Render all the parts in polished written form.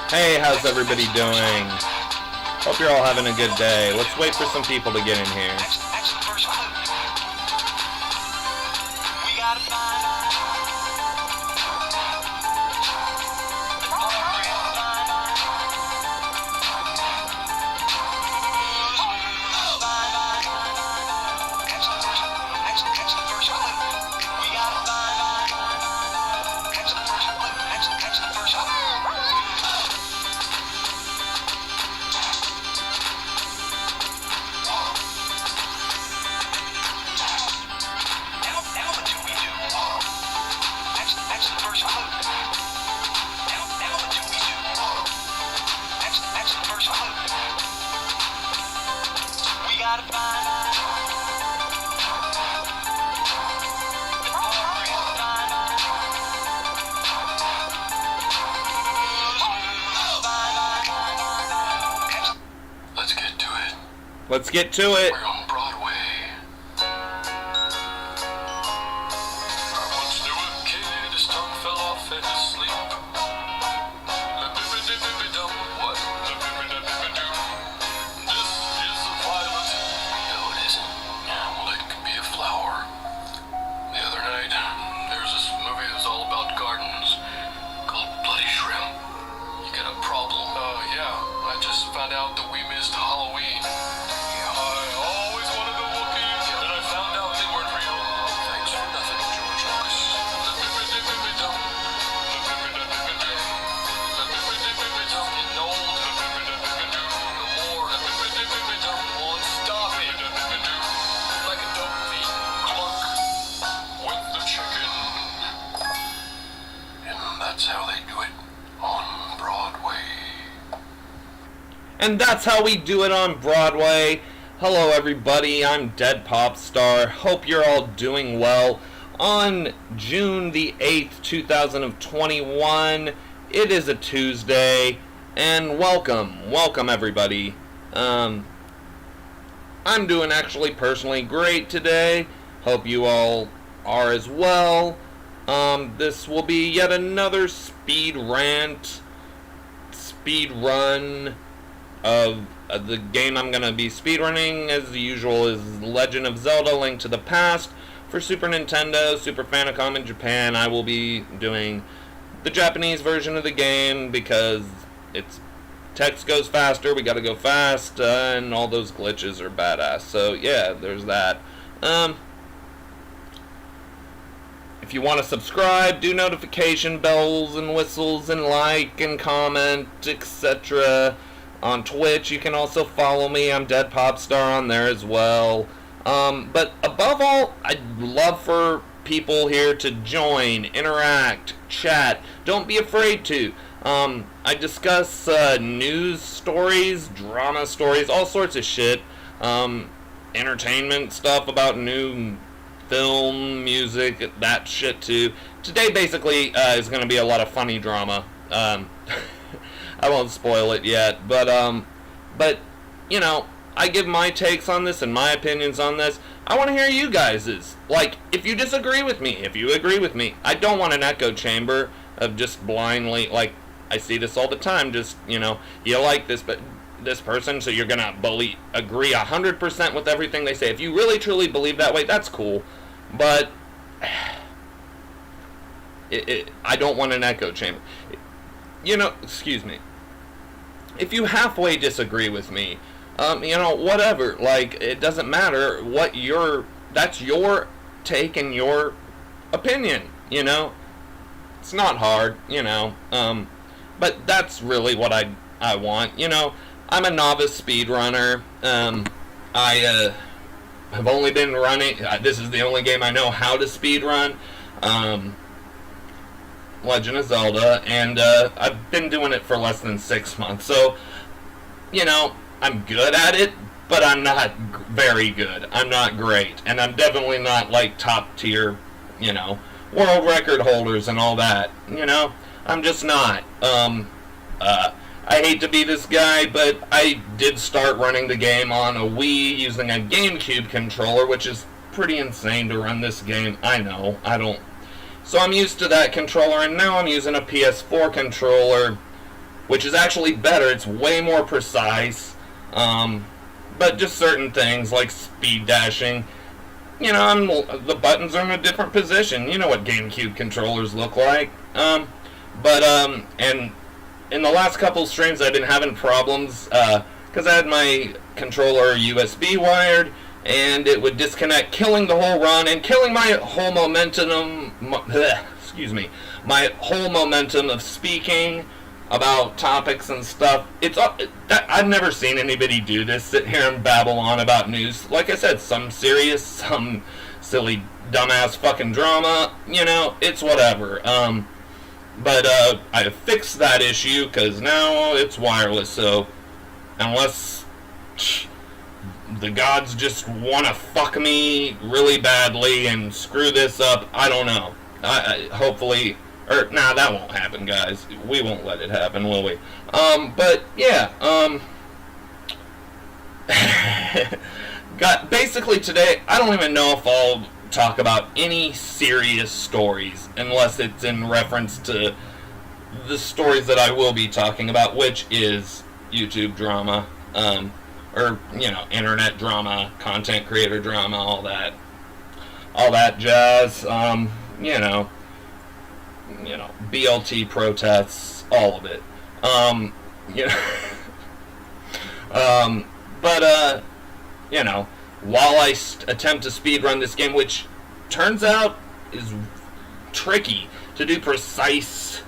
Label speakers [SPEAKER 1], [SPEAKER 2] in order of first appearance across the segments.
[SPEAKER 1] Hey, how's everybody doing? Hope you're all having a good day. Let's wait for some people to get in here. Let's get to it.
[SPEAKER 2] We're on Broadway. I once knew a kid, his tongue fell off in his sleep. La-bibba-dibba-dum, what? La-bibba-dibba-doo. This is a violet. No, it isn't. Well, it could be a flower. The other night, there's this movie that was all about gardens called Bloody Shrimp. You got a problem? Yeah. I just found out that we missed Halloween.
[SPEAKER 1] And that's how we do it on Broadway. Hello everybody, I'm Dead Pop Star. Hope you're all doing well. On June the 8th, 2021, it is a Tuesday, and welcome everybody. I'm doing actually personally great today. Hope you all are as well. This will be yet another speed run of the game I'm going to be speedrunning, as usual, is Legend of Zelda: Link to the Past for Super Nintendo, Super Famicom in Japan. I will be doing the Japanese version of the game because its text goes faster, we gotta go fast, and all those glitches are badass. So yeah, there's that. If you want to subscribe, do notification bells and whistles and like and comment, etc. On Twitch, you can also follow me. I'm Dead Pop Star on there as well. But above all, I'd love for people here to join, interact, chat. Don't be afraid to. I discuss news stories, drama stories, all sorts of shit. Entertainment stuff about new film, music, that shit too. Today basically is going to be a lot of funny drama. I won't spoil it yet, but you know, I give my takes on this and my opinions on this. I want to hear you guys's. Like, if you disagree with me, if you agree with me. I don't want an echo chamber of just blindly, like, I see this all the time, just, you know, you like this person, so you're gonna agree 100% with everything they say. If you really truly believe that way, that's cool, but I don't want an echo chamber. You know, excuse me. If you halfway disagree with me, you know, whatever. Like, it doesn't matter what that's your take and your opinion, you know. It's not hard, you know. But that's really what I want, you know. I'm a novice speedrunner. I have only been running. This is the only game I know how to speedrun. Legend of Zelda, and I've been doing it for less than 6 months, so, you know, I'm good at it, but I'm not very good. I'm not great, and I'm definitely not, like, top tier, you know, world record holders and all that, you know. I'm just not. I hate to be this guy, but I did start running the game on a Wii using a GameCube controller, which is pretty insane to run this game. I know, So I'm used to that controller, and now I'm using a PS4 controller, which is actually better. It's way more precise. But just certain things like speed dashing, you know, the buttons are in a different position. You know what GameCube controllers look like. And in the last couple streams, I've been having problems because I had my controller USB wired, and it would disconnect, killing the whole run and killing my whole momentum. Excuse me, my whole momentum of speaking about topics and stuff. I've never seen anybody do this, sit here and babble on about news. Like I said, some serious, some silly, dumbass fucking drama, you know, it's whatever. But I fixed that issue, because now it's wireless, so unless the gods just want to fuck me really badly and screw this up, I don't know. Hopefully... that won't happen, guys. We won't let it happen, will we? But, yeah, basically today, I don't even know if I'll talk about any serious stories, unless it's in reference to the stories that I will be talking about, which is YouTube drama, or, you know, internet drama, content creator drama, all that jazz, you know, BLT protests, all of it. You know, but you know, while I attempt to speedrun this game, which turns out is tricky to do precise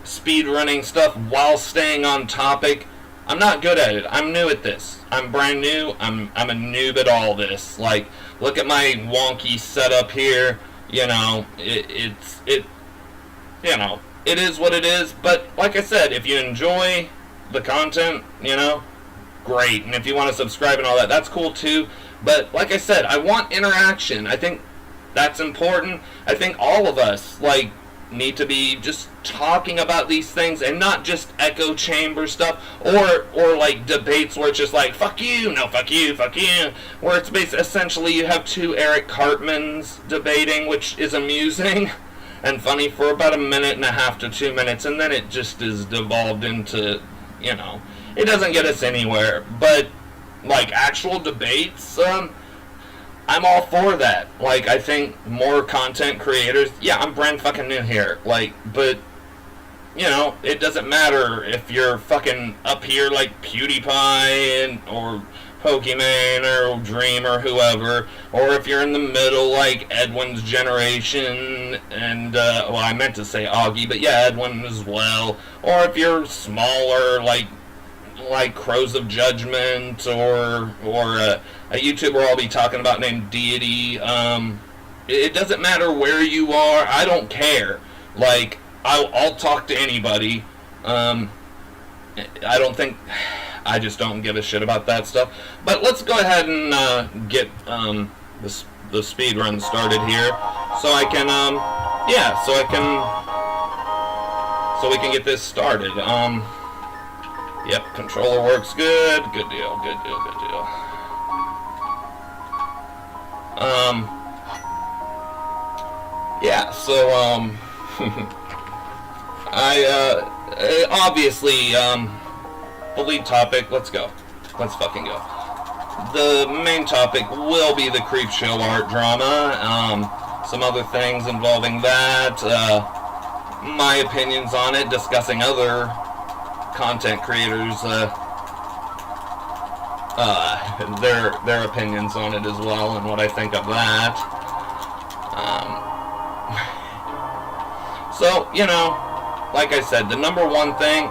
[SPEAKER 1] speedrunning stuff while staying on topic, I'm not good at it. I'm new at this. I'm brand new. I'm a noob at all this. Like, look at my wonky setup here. You know, you know, it is what it is, but like I said, if you enjoy the content, you know, great, and if you want to subscribe and all that, that's cool too, but like I said, I want interaction. I think that's important. I think all of us, like, need to be just talking about these things and not just echo chamber stuff, or like debates where it's just like, fuck you, no, fuck you, where it's essentially you have two Eric Cartmans debating, which is amusing and funny for about 1.5 to 2 minutes, and then it just is devolved into, you know, it doesn't get us anywhere. But, like, actual debates, I'm all for that. Like, I think more content creators, yeah, I'm brand fucking new here, like, but, you know, it doesn't matter if you're fucking up here like PewDiePie or Pokemon or Dream or whoever, or if you're in the middle like Edwin's generation and, well, I meant to say Augie, but yeah, Edwin as well, or if you're smaller like Crows of Judgment, or a YouTuber I'll be talking about named Deity. It doesn't matter where you are, I don't care. Like, I'll talk to anybody. I just don't give a shit about that stuff. But let's go ahead and get the speed run started here, so I can so we can get this started. Yep, controller works good. Good deal. Yeah. So I obviously the lead topic, let's go. Let's fucking go. The main topic will be the creep show art drama, some other things involving that, my opinions on it, discussing other content creators, their opinions on it as well, and what I think of that. So, you know, like I said, the number one thing,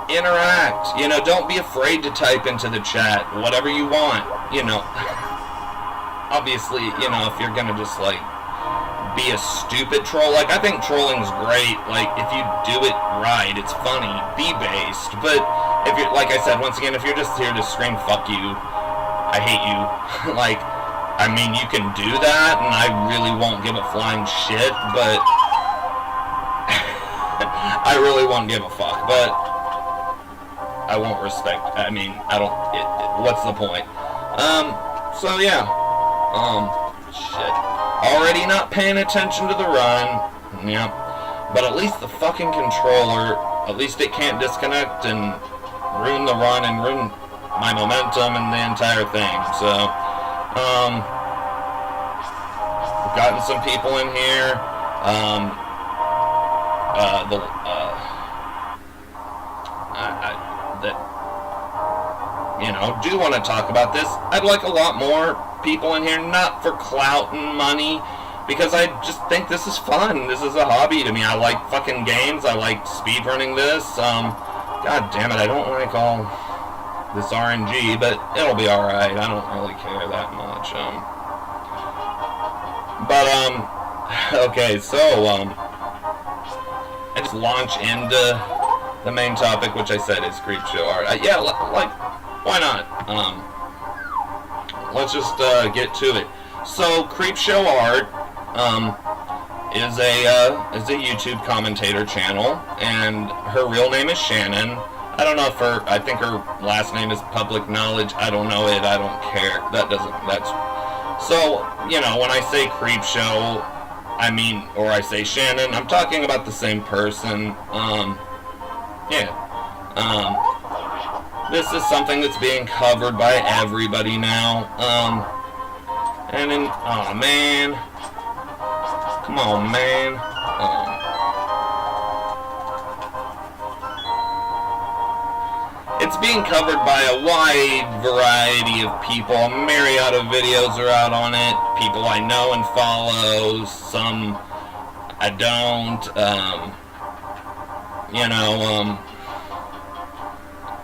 [SPEAKER 1] interact. You know, don't be afraid to type into the chat whatever you want. You know, obviously, you know, if you're gonna just like be a stupid troll, like, I think trolling's great. Like, if you do it right, it's funny, be based. But if you're, like I said, once again, if you're just here to scream fuck you, I hate you, like, I mean, you can do that and I really won't give a flying shit, but I really won't give a fuck. But I won't respect, I mean, I don't, what's the point? So yeah, shit. Already not paying attention to the run, yep. But at least the fucking controller at least it can't disconnect and ruin the run and ruin my momentum and the entire thing. So, we've gotten some people in here. That do want to talk about this. I'd like a lot more people in here, not for clout and money, because I just think this is fun. This is a hobby to me. I like fucking games. I like speedrunning this. God damn it, I don't like all this RNG, but it'll be alright. I don't really care that much. Okay, so, I just launch into the main topic, which I said is Creepshow art. Yeah, like, why not? Let's just get to it. So, Creepshow art is a YouTube commentator channel, and her real name is Shannon. I don't know if I think her last name is public knowledge. I don't know it. I don't care. So, when I say Creepshow, I mean, or I say Shannon, I'm talking about the same person. This is something that's being covered by everybody now. Aw, man. Come on, man. It's being covered by a wide variety of people. A myriad of videos are out on it. People I know and follow. Some I don't.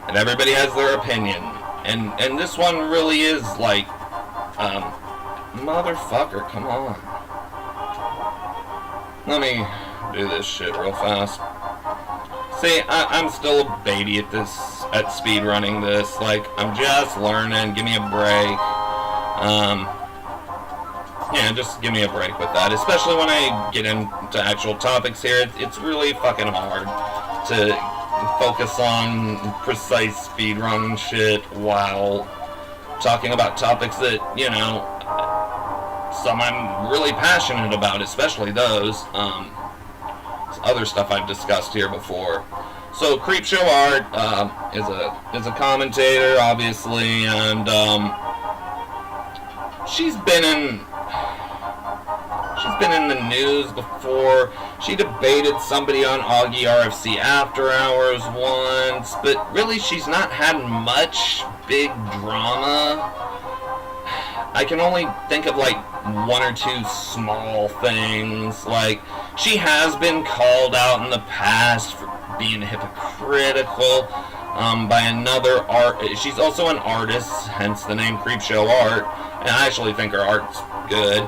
[SPEAKER 1] And everybody has their opinion. And this one really is like, motherfucker, come on. Let me do this shit real fast. See, I'm still a baby at speedrunning this. Like, I'm just learning. Give me a break. Just give me a break with that. Especially when I get into actual topics here. It's really fucking hard to focus on precise speedrun shit while talking about topics that, some I'm really passionate about, especially those. Other stuff I've discussed here before. So Creepshow Art is a commentator, obviously, and she's been in the news before. She debated somebody on Augie RFC After Hours once, but really she's not had much big drama. I can only think of like one or two small things. Like, she has been called out in the past for being hypocritical by another she's also an artist, hence the name Creepshow Art, and I actually think her art's good.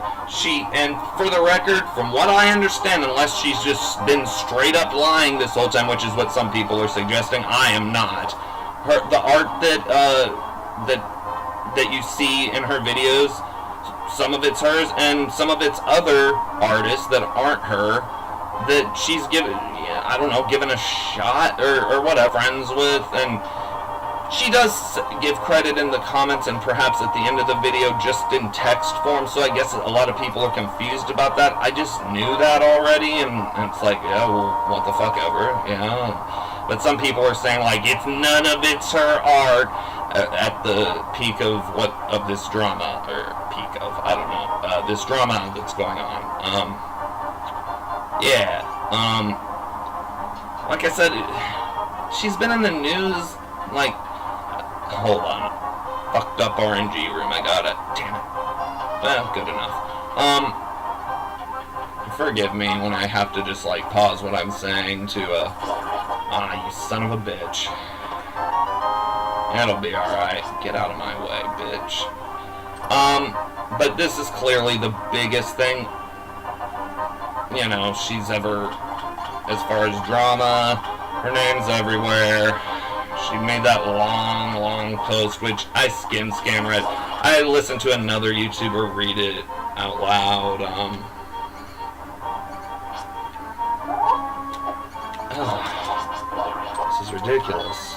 [SPEAKER 1] And for the record, from what I understand, unless she's just been straight up lying this whole time, which is what some people are suggesting, I am not. The art that you see in her videos, some of it's hers, and some of it's other artists that aren't her, that she's given a shot, or whatever, friends with, and she does give credit in the comments and perhaps at the end of the video just in text form, so I guess a lot of people are confused about that. I just knew that already, and it's like, yeah, well, what the fuck ever, yeah. But some people are saying, like, none of it's her art, at the peak of this drama, or peak of, I don't know, this drama that's going on. Like I said, she's been in the news, like, hold on, fucked up RNG room, I got it, damn it, well, good enough. Forgive me when I have to just, like, pause what I'm saying to, you son of a bitch. That'll be alright. Get out of my way, bitch. But this is clearly the biggest thing, she's ever, as far as drama. Her name's everywhere. She made that long post, which I skim read. I listened to another YouTuber read it out loud. This is ridiculous.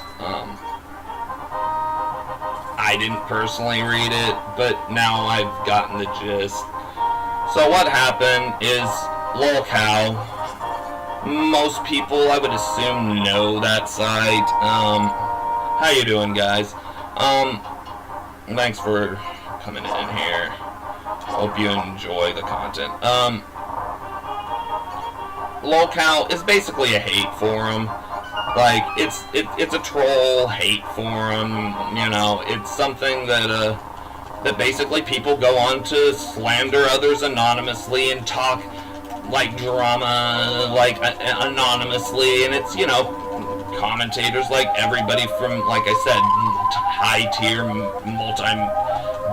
[SPEAKER 1] I didn't personally read it, but now I've gotten the gist. So what happened is LolCow, most people, I would assume, know that site. How you doing, guys? Thanks for coming in here. Hope you enjoy the content. Lolcow is basically a hate forum. Like, it's a troll hate forum, you know. It's something that that basically people go on to slander others anonymously and talk like drama, like anonymously, and it's, you know, commentators like everybody from, like I said, high tier,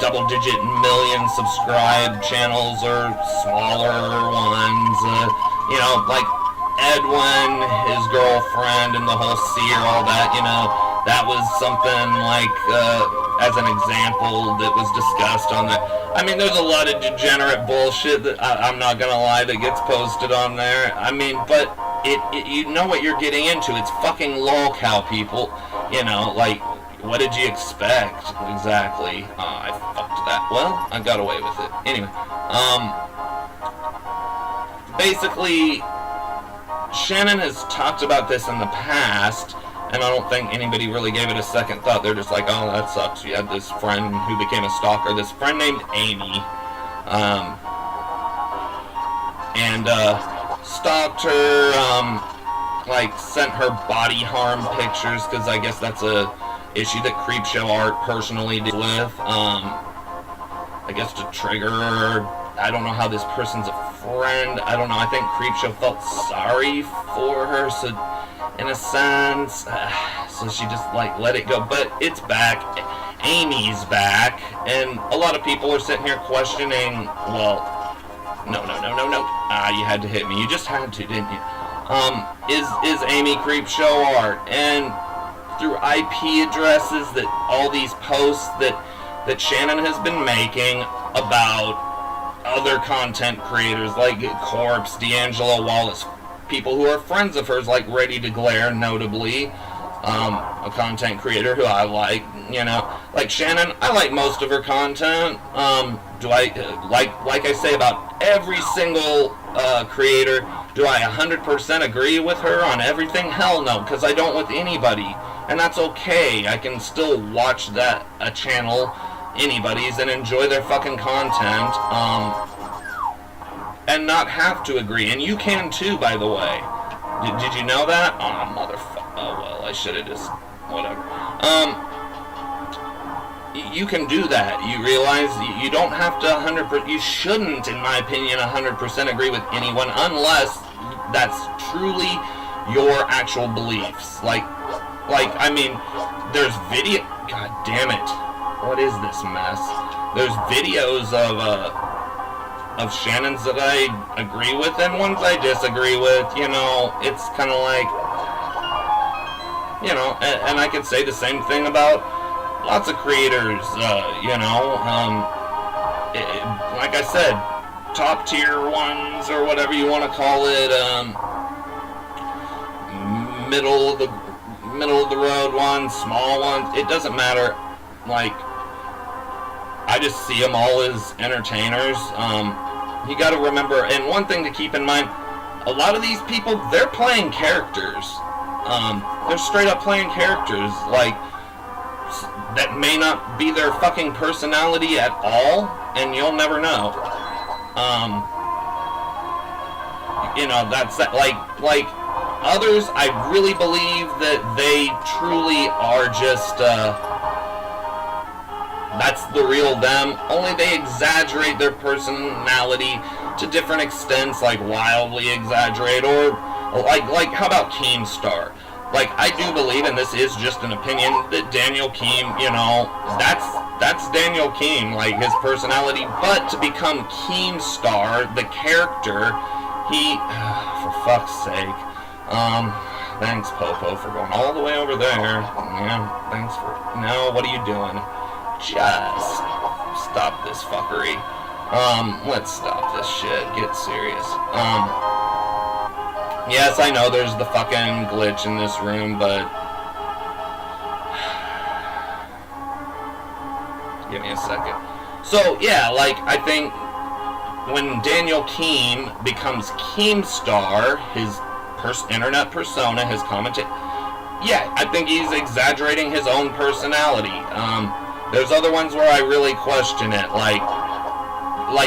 [SPEAKER 1] double-digit million subscribed channels or smaller ones, you know, like Edwin, his girlfriend, and the whole seer, all that, you know, that was something like, as an example that was discussed on that. I mean, there's a lot of degenerate bullshit that I'm not gonna lie that gets posted on there. I mean, but you know what you're getting into. It's fucking lolcow, people. You know, like, what did you expect exactly? I fucked that. Well, I got away with it. Anyway, basically, Shannon has talked about this in the past, and I don't think anybody really gave it a second thought. They're just like, oh, that sucks. You had this friend who became a stalker. This friend named Amy. And stalked her, like, sent her body harm pictures, because I guess that's a issue that Creepshow Art personally deals with. I guess to trigger her. I don't know how this person's a friend. I don't know. I think Creepshow felt sorry for her, so in a sense, so she just, like, let it go. But it's back. Amy's back, and a lot of people are sitting here questioning, well, no. You had to hit me. You just had to, didn't you? Is Amy Creepshow Art? And through IP addresses that all these posts that Shannon has been making about other content creators like Corpse, D'Angelo Wallace, people who are friends of hers, like Ready to Glare, notably, a content creator who I like, you know. Like Shannon, I like most of her content. Do I, like I say about every single creator, do I 100% agree with her on everything? Hell no, because I don't with anybody. And that's okay. I can still watch a channel, anybody's, and enjoy their fucking content, and not have to agree. And you can too, by the way. Did you know that? Oh, motherfucker. Oh, well, I should have just, whatever. You can do that. You realize you don't have to 100%, you shouldn't, in my opinion, 100% agree with anyone unless that's truly your actual beliefs. Like, I mean, there's god damn it. What is this mess? There's videos of Shannon's that I agree with and ones I disagree with, you know. It's kind of like, you know, and I can say the same thing about lots of creators, you know, like I said, top tier ones or whatever you want to call it, middle of the road ones, small ones, it doesn't matter. Like, I just see them all as entertainers. You got to remember, and one thing to keep in mind, a lot of these people, they're playing characters. They're straight up playing characters, like, that may not be their fucking personality at all, and you'll never know. You know, that's that, like others, I really believe that they truly are just, that's the real them, only they exaggerate their personality to different extents, like wildly exaggerate, or like how about Keemstar? Like, I do believe, and this is just an opinion, that Daniel Keem, you know, that's Daniel Keem, like, his personality, but to become Keemstar, the character, he, for fuck's sake, thanks, Popo, for going all the way over there. Yeah, thanks for, no, what are you doing? Just stop this fuckery. Let's stop this shit. Get serious. Yes, I know there's the fucking glitch in this room, but give me a second. So, yeah, like, I think when Daniel Keem becomes Keemstar, his internet persona, his commentary. Yeah, I think he's exaggerating his own personality. There's other ones where I really question it, like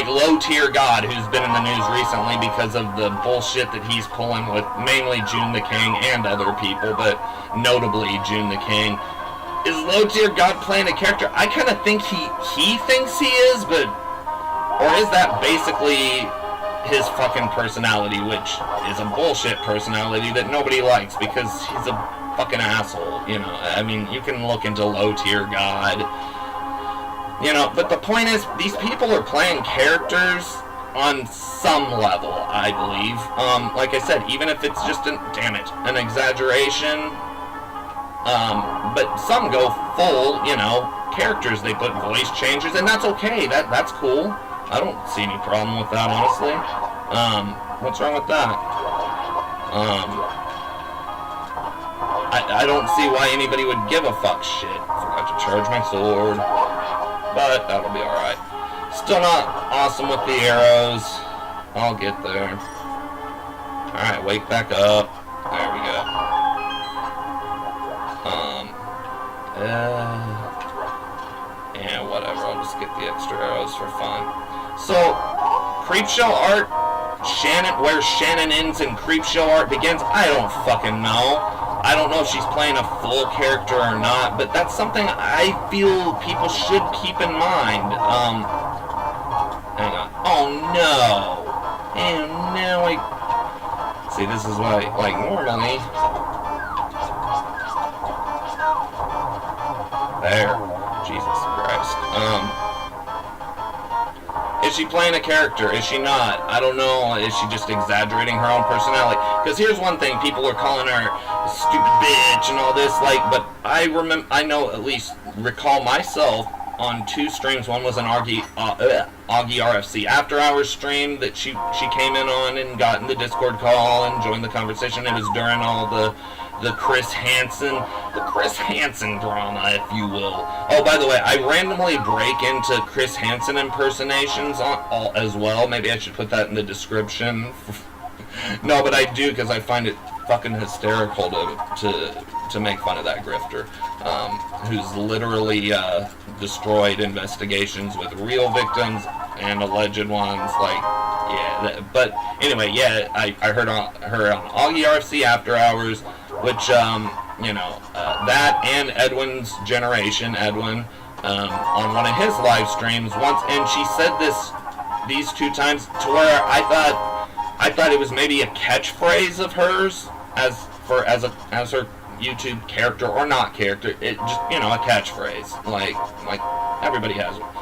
[SPEAKER 1] Low Tier God, who's been in the news recently because of the bullshit that he's pulling with mainly June the King and other people, but notably June the King. Is Low Tier God playing a character? I kind of think he thinks he is, but... Or is that basically his fucking personality, which is a bullshit personality that nobody likes because he's a fucking asshole, you know? I mean, you can look into Low Tier God, you know, but the point is, these people are playing characters on some level, I believe. Like I said, even if it's just an exaggeration, but some go full, you know, characters. They put voice changes, and that's okay. That's cool. I don't see any problem with that, honestly. What's wrong with that? I don't see why anybody would give a fuck shit. Forgot to charge my sword, but that'll be alright. Still not awesome with the arrows. I'll get there. Alright, wake back up. There we go. Yeah, whatever. I'll just get the extra arrows for fun. So, Creepshow art, where Shannon ends and Creepshow art begins, I don't fucking know. I don't know if she's playing a full character or not, but that's something I feel people should keep in mind. Hang on. Oh no! And now see, this is why, like, normally... There. Jesus Christ. Is she playing a character? Is she not? I don't know. Is she just exaggerating her own personality? Because here's one thing. People are calling her a stupid bitch and all this, like, but I recall myself on 2 streams. One was an Augie RFC After Hours stream that she came in on and got in the Discord call and joined the conversation. It was during all the Chris Hansen drama, if you will. Oh, by the way, I randomly break into Chris Hansen impersonations as well. Maybe I should put that in the description. No, but I do because I find it fucking hysterical to make fun of that grifter, who's literally destroyed investigations with real victims and alleged ones. Like, yeah. But anyway, yeah, I heard her on Augie RFC After Hours, which, you know, that and Edwin's Generation, Edwin, on one of his live streams once, and she said these 2 times to where I thought it was maybe a catchphrase of hers as her YouTube character or not character. It just, you know, a catchphrase, like everybody has one.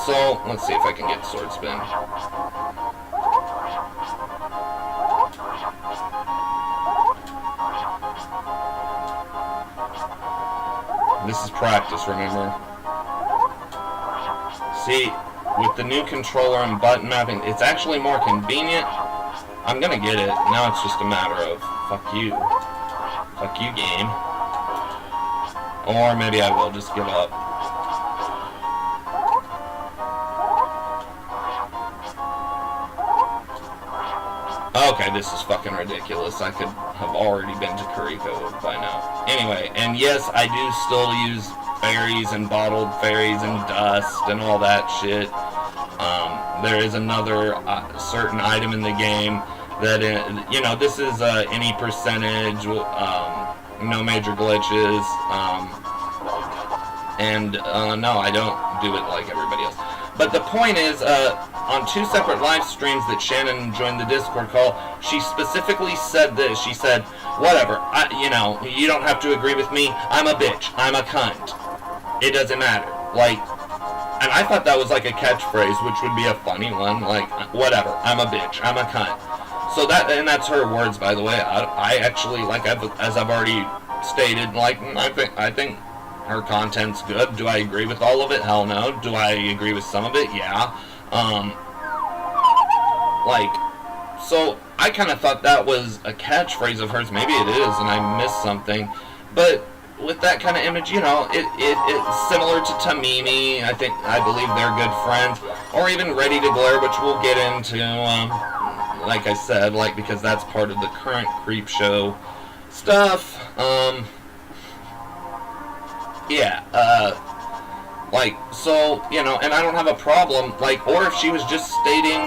[SPEAKER 1] So let's see if I can get sword spin. This is practice, remember? See, with the new controller and button mapping, it's actually more convenient. I'm gonna get it. Now it's just a matter of, fuck you. Fuck you, game. Or maybe I will just give up. Okay, this is fucking ridiculous. I could have already been to Kuriko by now. Anyway, and yes, I do still use fairies and bottled fairies and dust and all that shit. There is another certain item in the game that, you know, this is any percentage, no major glitches, and no, I don't do it like everybody else. But the point is, on 2 separate live streams that Shannon joined the Discord call, she specifically said this. She said, whatever, you know, you don't have to agree with me. I'm a bitch. I'm a cunt. It doesn't matter. Like, and I thought that was like a catchphrase, which would be a funny one. Like, whatever, I'm a bitch. I'm a cunt. So that's her words, by the way. I actually, like, as I've already stated, like, I think her content's good. Do I agree with all of it? Hell no. Do I agree with some of it? Yeah. Like, so I kind of thought that was a catchphrase of hers. Maybe it is, and I missed something. But with that kind of image, you know, it's similar to Tamimi. I believe they're good friends. Or even Ready to Glare, which we'll get into like I said, like, because that's part of the current creep show stuff. Like, so, you know, and I don't have a problem, like, or if she was just stating,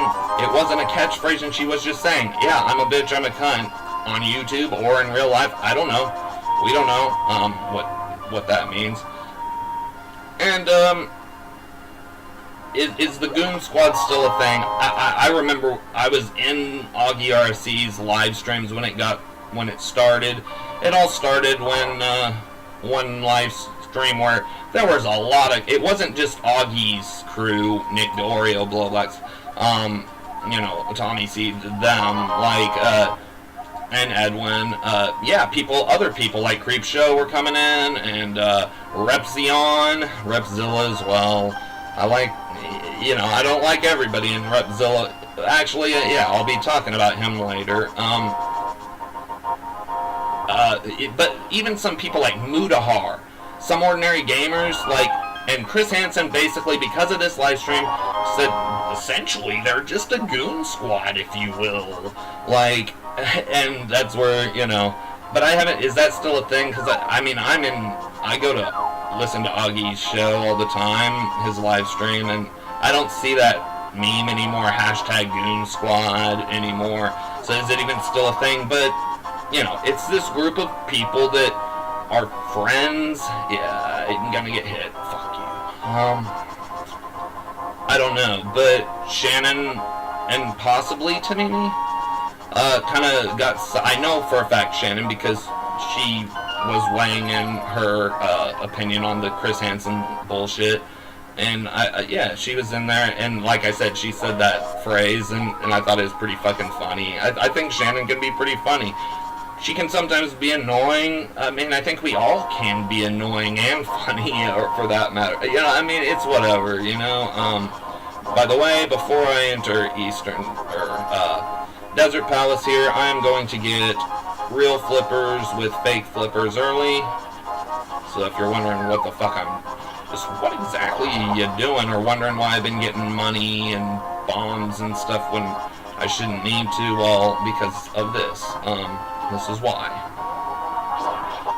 [SPEAKER 1] it wasn't a catchphrase and she was just saying, yeah, I'm a bitch, I'm a cunt, on YouTube or in real life, I don't know. We don't know, what that means. And, is the Goon Squad still a thing? I remember I was in Augie RFC's live streams when it started. It all started when, one live stream where there was a lot of, it wasn't just Augie's crew, Nick DeOreo, Blowblacks, you know, Tommy C, them, like, and Edwin, other people like Creepshow were coming in, and, Repzilla as well. I like, you know, I don't like everybody in Repzilla. Actually, I'll be talking about him later. But even some people like Mudahar, some ordinary gamers, like, and Chris Hansen basically, because of this live stream, said, essentially, they're just a goon squad, if you will. Like, and that's where, you know, but I haven't, is that still a thing? Because, I go to listen to Augie's show all the time, his live stream, and I don't see that meme anymore, hashtag goon squad anymore. So is it even still a thing? But, you know, it's this group of people that are friends. Yeah, I'm gonna get hit. Fuck you. I don't know, but Shannon and possibly Tamimi, kind of got, I know for a fact Shannon, because she was weighing in her, opinion on the Chris Hansen bullshit, and she was in there, and like I said, she said that phrase, and I thought it was pretty fucking funny. I think Shannon can be pretty funny. She can sometimes be annoying. I mean, I think we all can be annoying and funny, or for that matter. You know, I mean, it's whatever, you know. By the way, before I enter Desert Palace here, I am going to get real flippers with fake flippers early. So if you're wondering what the fuck what exactly are you doing, or wondering why I've been getting money and bombs and stuff when I shouldn't need to, well, because of this. This is why.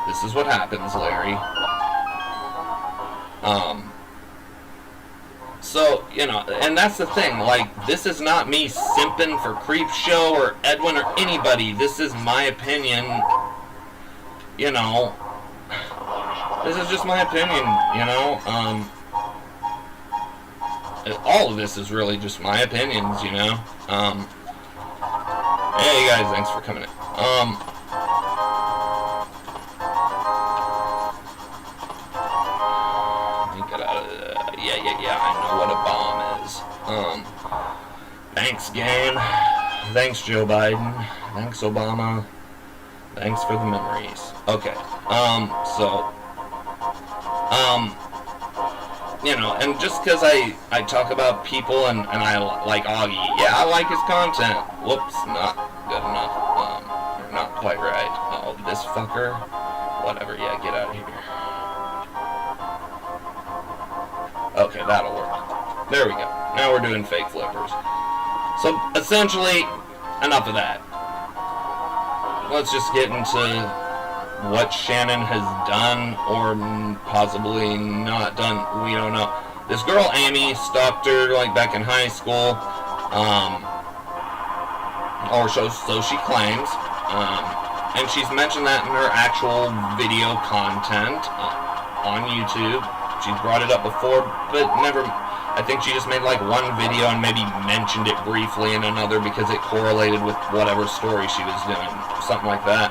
[SPEAKER 1] This is what happens, Larry. So, you know, and that's the thing, like, this is not me simping for Creepshow or Edwin or anybody. This is my opinion, you know. This is just my opinion, you know. All of this is really just my opinions, you know. Hey, guys, thanks for coming in. Let me get out of the... Yeah, I know what a bomb is. Thanks, game. Thanks, Joe Biden. Thanks, Obama. Thanks for the memories. Okay, you know, and just because I talk about people and I like Augie, yeah, I like his content. Whoops, not good enough. You're not quite right. Oh, this fucker. Whatever, yeah, get out of here. Okay, that'll work. There we go. Now we're doing fake flippers. So, essentially, enough of that. Let's just get into what Shannon has done or possibly not done. We don't know. This girl, Amy, stalked her, like, back in high school. Or so she claims. And she's mentioned that in her actual video content on YouTube. She's brought it up before, but never... I think she just made like one video and maybe mentioned it briefly in another because it correlated with whatever story she was doing, something like that.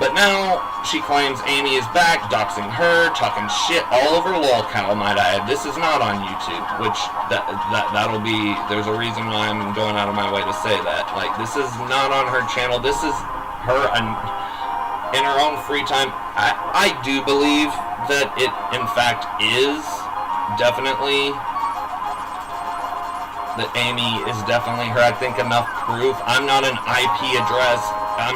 [SPEAKER 1] But now she claims Amy is back, doxing her, talking shit all over lolcow, might I add. This is not on YouTube, which that'll be, there's a reason why I'm going out of my way to say that. Like, this is not on her channel. This is her in her own free time. I do believe that it, in fact, is definitely... that Amy is definitely her. I think enough proof. I'm not an IP address. I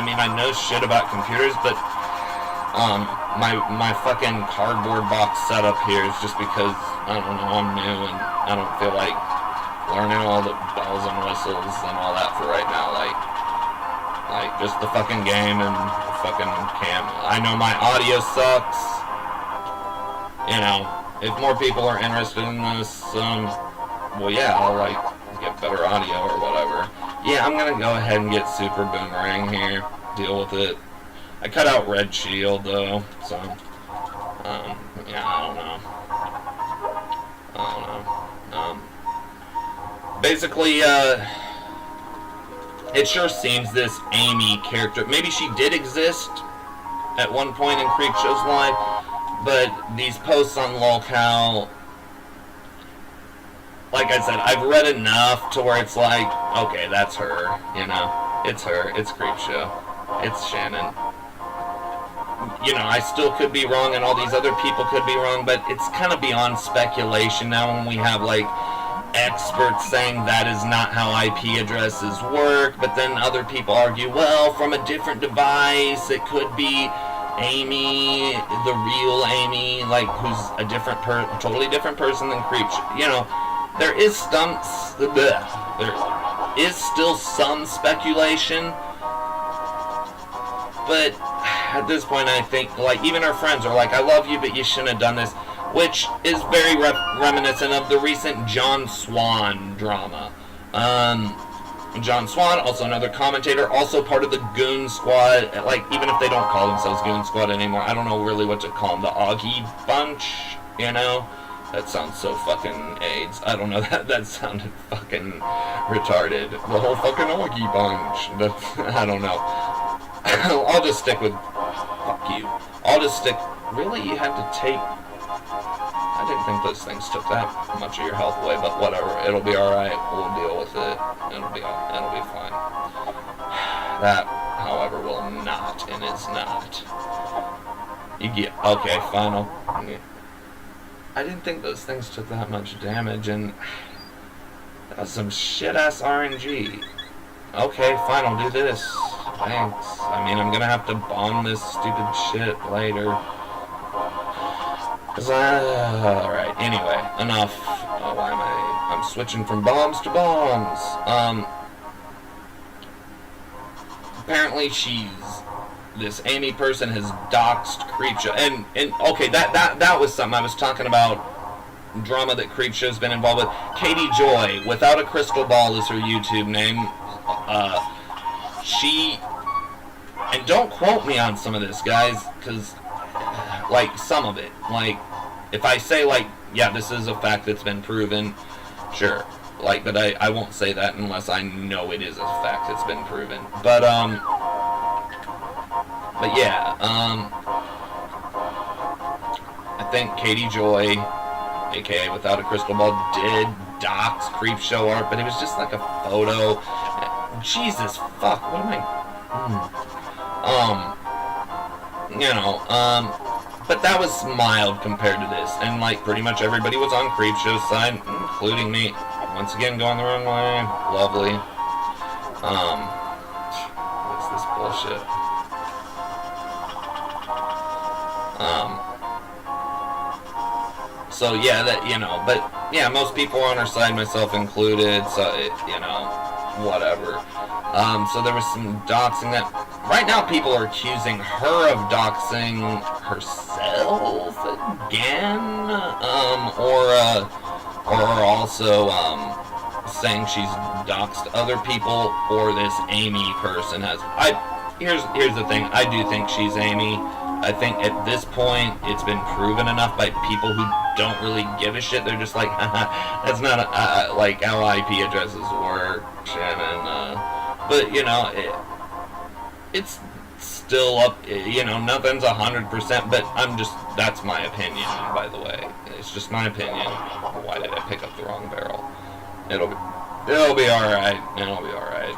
[SPEAKER 1] mean, I know shit about computers, but my fucking cardboard box setup here is just because, I don't know, I'm new and I don't feel like learning all the bells and whistles and all that for right now. Like just the fucking game and the fucking cam. I know my audio sucks. You know, if more people are interested in this, well, yeah, I'll like get better audio or whatever. Yeah, I'm gonna go ahead and get Super Boomerang here. Deal with it. I cut out Red Shield though, so yeah, I don't know. Basically, it sure seems this Amy character, maybe she did exist at one point in Creepshow's life, but these posts on lolcow, like I said, I've read enough to where it's like, okay, that's her, you know, it's her, it's Creepshow, it's Shannon. You know, I still could be wrong and all these other people could be wrong, but it's kind of beyond speculation now when we have, like, experts saying that is not how IP addresses work, but then other people argue, well, from a different device, it could be Amy, the real Amy, like, who's a different totally different person than Creepshow. You know, there is still some speculation, but at this point, I think, like, even our friends are like, I love you, but you shouldn't have done this, which is very reminiscent of the recent John Swan drama. John Swan, also another commentator, also part of the Goon Squad, like, even if they don't call themselves Goon Squad anymore, I don't know really what to call them, the Augie Bunch, you know? That sounds so fucking AIDS. I don't know, that sounded fucking retarded. The whole fucking Augie Bunch. I don't know. I'll just stick with, fuck you. I'll just stick, really, you had to tape, I didn't think those things took that much of your health away, but whatever, it'll be alright, we'll deal with it, it'll be fine. That, however, will not, and is not. You get, okay, final. I didn't think those things took that much damage, and that was some shit-ass RNG. Okay, fine, I'll do this. Thanks. I mean, I'm gonna have to bomb this stupid shit later. Alright, anyway, enough. Why am I'm switching from bombs to bombs. Apparently this Amy person has doxed Creepshow, and okay, that was something I was talking about, drama that Creepshow's been involved with. Katie Joy, Without a Crystal Ball is her YouTube name. She, and don't quote me on some of this, guys, because, like, some of it, like, if I say, like, yeah, this is a fact that's been proven, sure, like, but I won't say that unless I know it is a fact that's been proven, but yeah, I think Katie Joy, aka Without a Crystal Ball, did dox Creepshow art, but it was just like a photo. Jesus fuck, what am I? But that was mild compared to this, and like pretty much everybody was on Creepshow's side, including me. Once again, going the wrong way. Lovely. What's this bullshit? So yeah, but yeah, most people are on our side, myself included, so whatever. So there was some doxing that, right now people are accusing her of doxing herself again, or also, saying she's doxed other people, or this Amy person has. Here's the thing, I do think she's Amy. I think at this point, it's been proven enough by people who don't really give a shit. They're just like, haha, that's not like how IP addresses work, Shannon. But, it's still up, nothing's 100%, but that's my opinion, by the way. It's just my opinion. Why did I pick up the wrong barrel? It'll be alright. It'll be alright.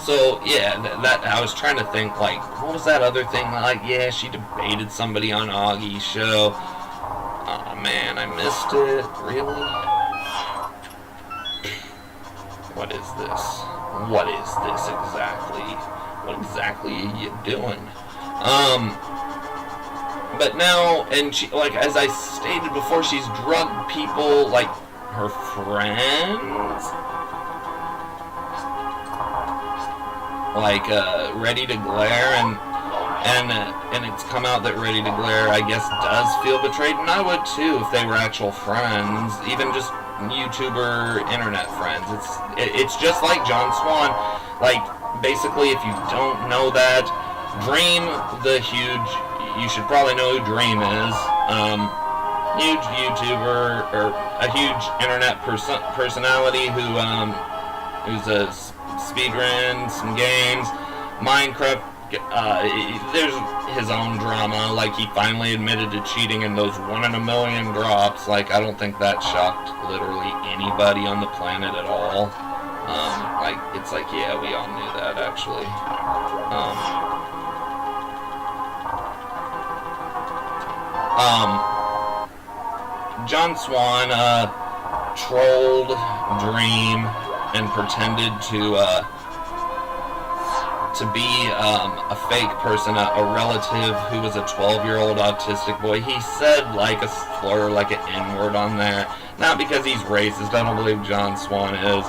[SPEAKER 1] So, yeah, that I was trying to think, like, what was that other thing? Like, yeah, she debated somebody on Augie's show. Aw, man, I missed it. Really? What is this? What is this exactly? What exactly are you doing? But now, and she, like, as I stated before, she's drugged people, like, her friends, like, Ready to Glare, and it's come out that Ready to Glare, I guess, does feel betrayed, and I would too if they were actual friends, even just YouTuber internet friends. It's just like John Swan. Like, basically, if you don't know that, Dream, the huge, you should probably know who Dream is, huge YouTuber, or a huge internet personality who's a speedrun some games, Minecraft. There's his own drama. Like, he finally admitted to cheating in those 1 in a million drops. Like, I don't think that shocked literally anybody on the planet at all. Like, it's like, yeah, we all knew that, actually. John Swan trolled Dream and pretended to be a fake person, a relative who was a 12-year-old autistic boy. He said, like, a slur, like an N-word on there. Not because he's racist, I don't believe John Swan is.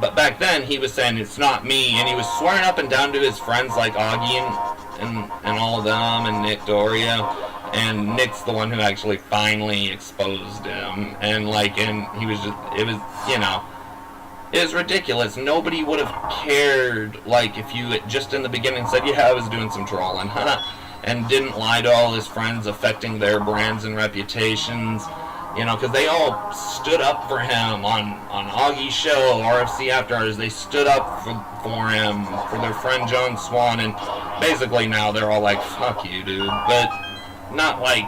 [SPEAKER 1] But back then, he was saying, it's not me, and he was swearing up and down to his friends like Augie and all of them, and Nick Doria. And Nick's the one who actually finally exposed him. And, like, and he was just, it was, you know, it was ridiculous. Nobody would have cared, like, if you had just in the beginning said, yeah, I was doing some trolling, and didn't lie to all his friends affecting their brands and reputations, you know, because they all stood up for him on Augie's show, RFC After Hours. They stood up for him, for their friend John Swan, and basically now they're all like, fuck you, dude. But not like,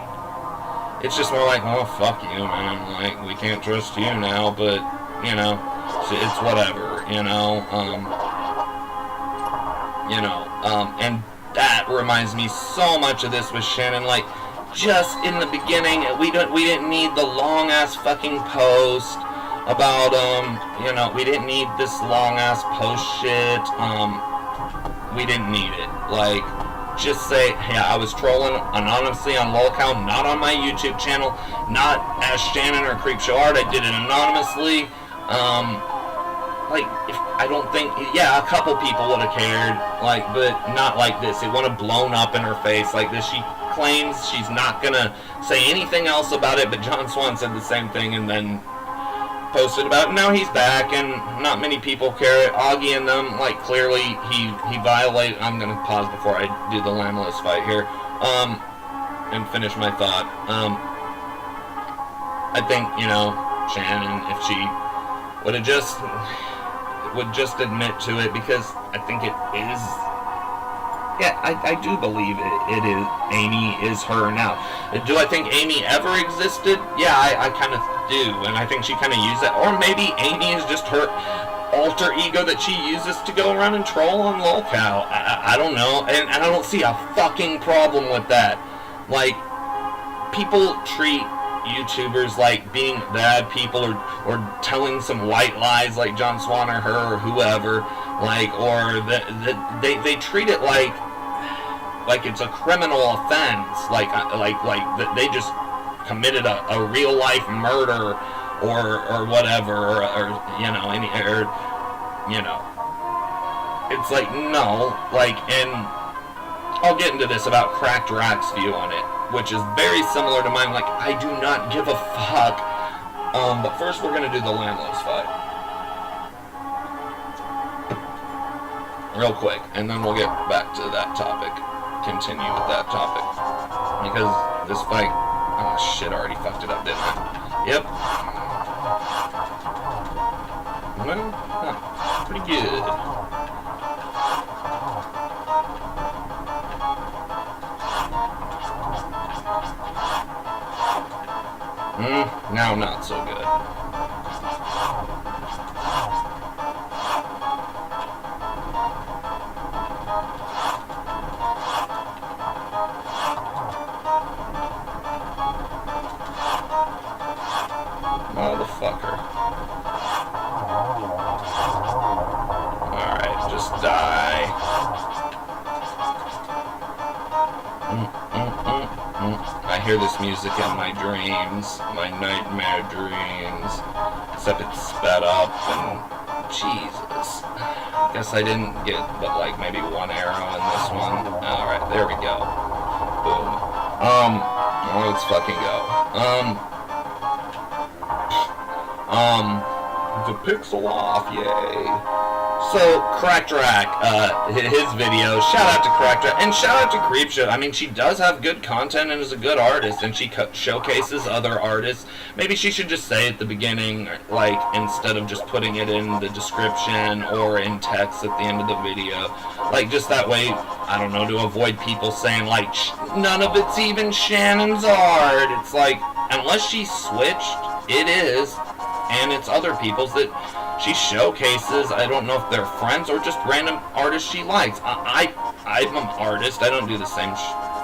[SPEAKER 1] it's just more like, oh, fuck you, man, like, we can't trust you now, but, you know, it's whatever, you know, and that reminds me so much of this with Shannon. Like, just in the beginning, we didn't need the long ass fucking post about you know, we didn't need this long ass post shit. We didn't need it. Like, just say, yeah, I was trolling anonymously on lolcow, not on my YouTube channel, not as Shannon or Creepshow Art. I did it anonymously. Like, if I don't think, yeah, a couple people would have cared, like, but not like this. It would have blown up in her face like this. She claims she's not gonna say anything else about it, but John Swan said the same thing and then posted about it. Now he's back, and not many people care. Augie and them, like, clearly he violated. I'm gonna pause before I do the Lamlos fight here, and finish my thought. I think, you know, Shannon, if she would just admit to it, because I think it is, yeah, I do believe it is, Amy is her now. Do I think Amy ever existed? Yeah, I kind of do, and I think she kind of used that, or maybe Amy is just her alter ego that she uses to go around and troll on lolcow. I don't know, and I don't see a fucking problem with that. Like, people treat YouTubers like being bad people, or telling some white lies like John Swan or her or whoever, like, or they treat it like it's a criminal offense, like they just committed a real life murder or whatever, or you know, it's like, no, like, and I'll get into this about Cracked Rack's view on it, which is very similar to mine. Like, I do not give a fuck. But first we're going to do the Lamlos fight. Real quick, and then we'll get back to that topic. Continue with that topic. Because this fight... Oh, shit, I already fucked it up, didn't I? Yep. Well, huh, pretty good. Now not so good. Motherfucker. Alright, just die. hear this music in my dreams, my nightmare dreams. Except it's sped up and Jesus. Guess I didn't get but like maybe one arrow in this one. Alright, there we go. Boom. Let's fucking go. The pixel off, yay. So, Crackdrack, his video, shout out to Crackdrack, and shout out to Creepshow. I mean, she does have good content and is a good artist, and she showcases other artists. Maybe she should just say at the beginning, like, instead of just putting it in the description or in text at the end of the video. Like, just that way, I don't know, to avoid people saying, like, none of it's even Shannon's art. It's like, unless she switched, it is, and it's other people's that she showcases. I don't know if they're friends or just random artists she likes. I'm an artist. I don't do the same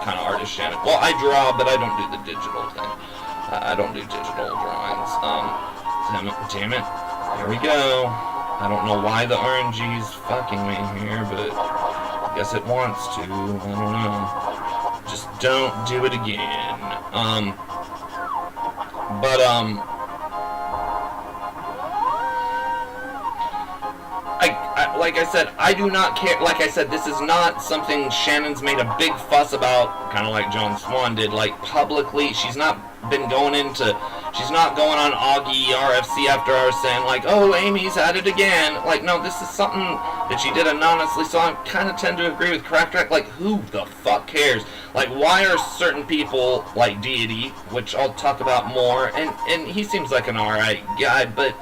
[SPEAKER 1] kind of artist Shannon. Well, I draw, but I don't do the digital thing. I don't do digital drawings. Damn it. Here we go. I don't know why the RNG's fucking me here, but I guess it wants to. I don't know. Just don't do it again. Like I said, I do not care. Like I said, this is not something Shannon's made a big fuss about, kind of like John Swan did, like publicly. She's not been going she's not going on Augie RFC after hours saying like, oh, Amy's at it again. Like, no, this is something that she did anonymously, so I kind of tend to agree with Crackdrack. Like, who the fuck cares? Like, why are certain people, like Deity, which I'll talk about more, and he seems like an alright guy, but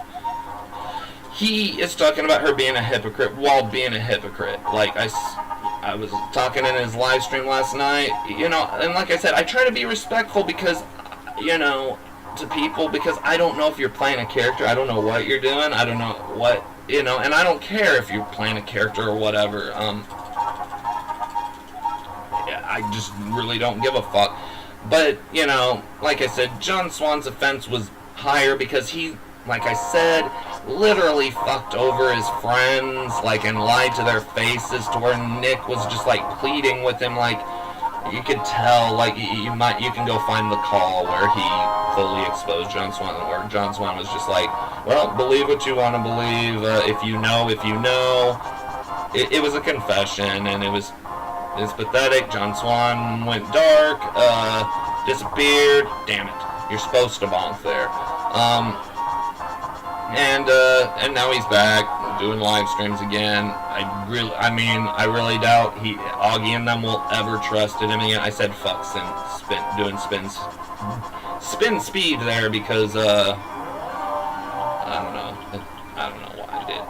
[SPEAKER 1] he is talking about her being a hypocrite while being a hypocrite. Like, I was talking in his live stream last night, you know, and like I said, I try to be respectful because, you know, to people, because I don't know if you're playing a character, I don't know what you're doing, I don't know what, you know, and I don't care if you're playing a character or whatever. Yeah, I just really don't give a fuck. But, you know, like I said, John Swan's offense was higher because he, like I said, literally fucked over his friends, like, and lied to their faces to where Nick was just, like, pleading with him, like, you could tell, like, you can go find the call where he fully exposed John Swan, where John Swan was just like, well, believe what you want to believe, if you know. It was a confession, and it's pathetic. John Swan went dark, disappeared, damn it, you're supposed to bonk there. And now he's back doing live streams again. I really doubt Augie and them will ever trust him again. I said fucks and doing spin speed there because I don't know why I did,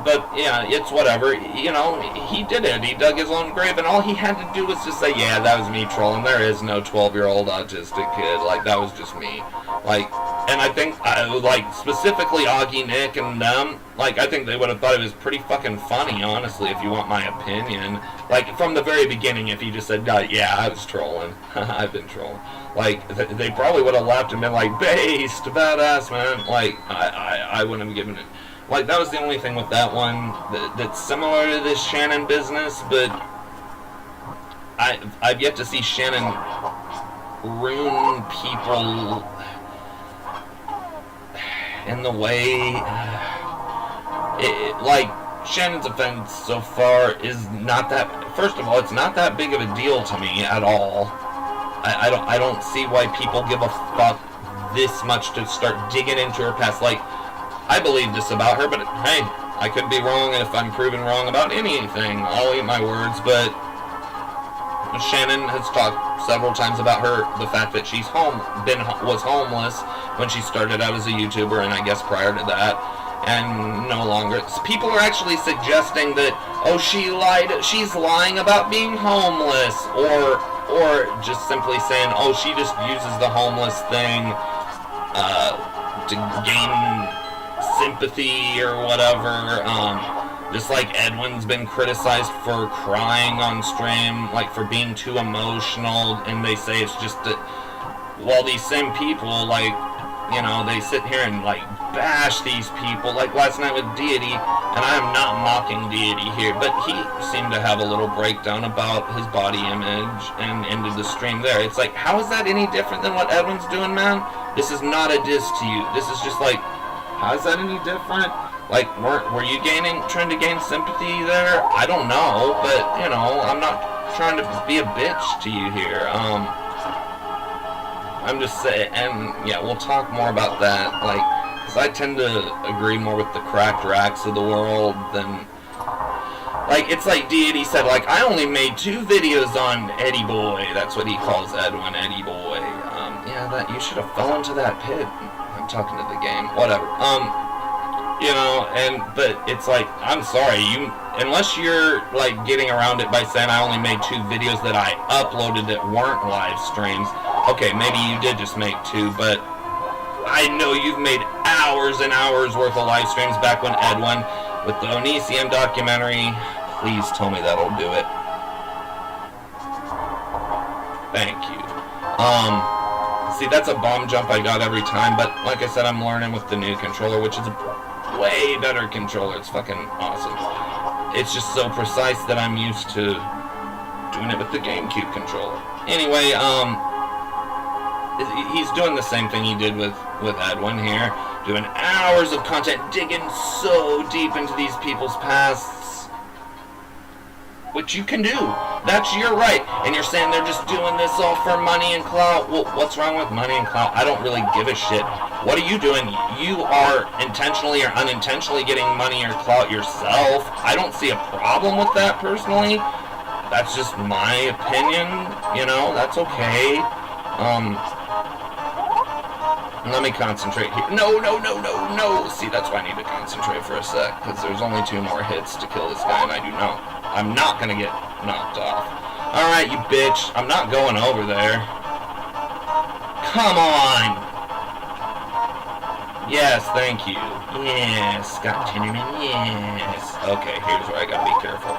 [SPEAKER 1] but yeah, it's whatever. You know, he did it. He dug his own grave, and all he had to do was just say, yeah, that was me trolling. There is no 12-year-old autistic kid. Like, that was just me. Like, and I think, like, specifically Augie, Nick, and them, like, I think they would have thought it was pretty fucking funny, honestly, if you want my opinion. Like, from the very beginning, if he just said, yeah, I was trolling. I've been trolling. Like, they probably would have laughed and been like, based, badass, man. Like, I wouldn't have given it. Like, that was the only thing with that one that's similar to this Shannon business, but I've yet to see Shannon ruin people in the way, like, Shannon's offense so far is not that, first of all, it's not that big of a deal to me at all. I don't see why people give a fuck this much to start digging into her past. Like, I believe this about her, but hey, I could be wrong, and if I'm proven wrong about anything, I'll eat my words. But Shannon has talked several times about the fact that she's was homeless when she started out as a YouTuber, and I guess prior to that, and no longer. People are actually suggesting that, oh, she's lying about being homeless, or just simply saying, oh, she just uses the homeless thing to gain sympathy or whatever. Just like Edwin's been criticized for crying on stream, like for being too emotional, and they say it's just that, well, these same people, like, you know, they sit here and like bash these people, like last night with Deity, and I am not mocking Deity here, but he seemed to have a little breakdown about his body image and ended the stream there. It's like, how is that any different than what Edwin's doing, man? This is not a diss to you. This is just like, how is that any different? Like, were you trying to gain sympathy there? I don't know, but, you know, I'm not trying to be a bitch to you here. I'm just saying, and yeah, we'll talk more about that, like, because I tend to agree more with the cracked racks of the world than, like, it's like Deity said, like, I only made 2 videos on Eddie Boy. That's what he calls Edwin, Eddie Boy. Yeah, that, you should have fell into that pit. I'm talking to the game, whatever. You know, but it's like, I'm sorry, unless you're, like, getting around it by saying I only made 2 videos that I uploaded that weren't live streams, okay, maybe you did just make 2, but I know you've made hours and hours worth of live streams back when Edwin, with the Onision documentary, please tell me that'll do it. Thank you. See, that's a bomb jump I got every time, but like I said, I'm learning with the new controller, which is a way better controller. It's fucking awesome. It's just so precise that I'm used to doing it with the GameCube controller. Anyway, he's doing the same thing he did with Edwin here, doing hours of content, digging so deep into these people's pasts, which you can do. That's your right. And you're saying they're just doing this all for money and clout. Well, what's wrong with money and clout? I don't really give a shit. What are you doing? You are intentionally or unintentionally getting money or clout yourself. I don't see a problem with that personally. That's just my opinion, you know, that's okay. Let me concentrate here. No. See, that's why I need to concentrate for a sec, because there's only 2 more hits to kill this guy, and I do know. I'm not gonna get knocked off. Alright, you bitch. I'm not going over there. Come on! Yes, thank you. Yes, Scott Tinnerman, yes. Okay, here's where I gotta be careful.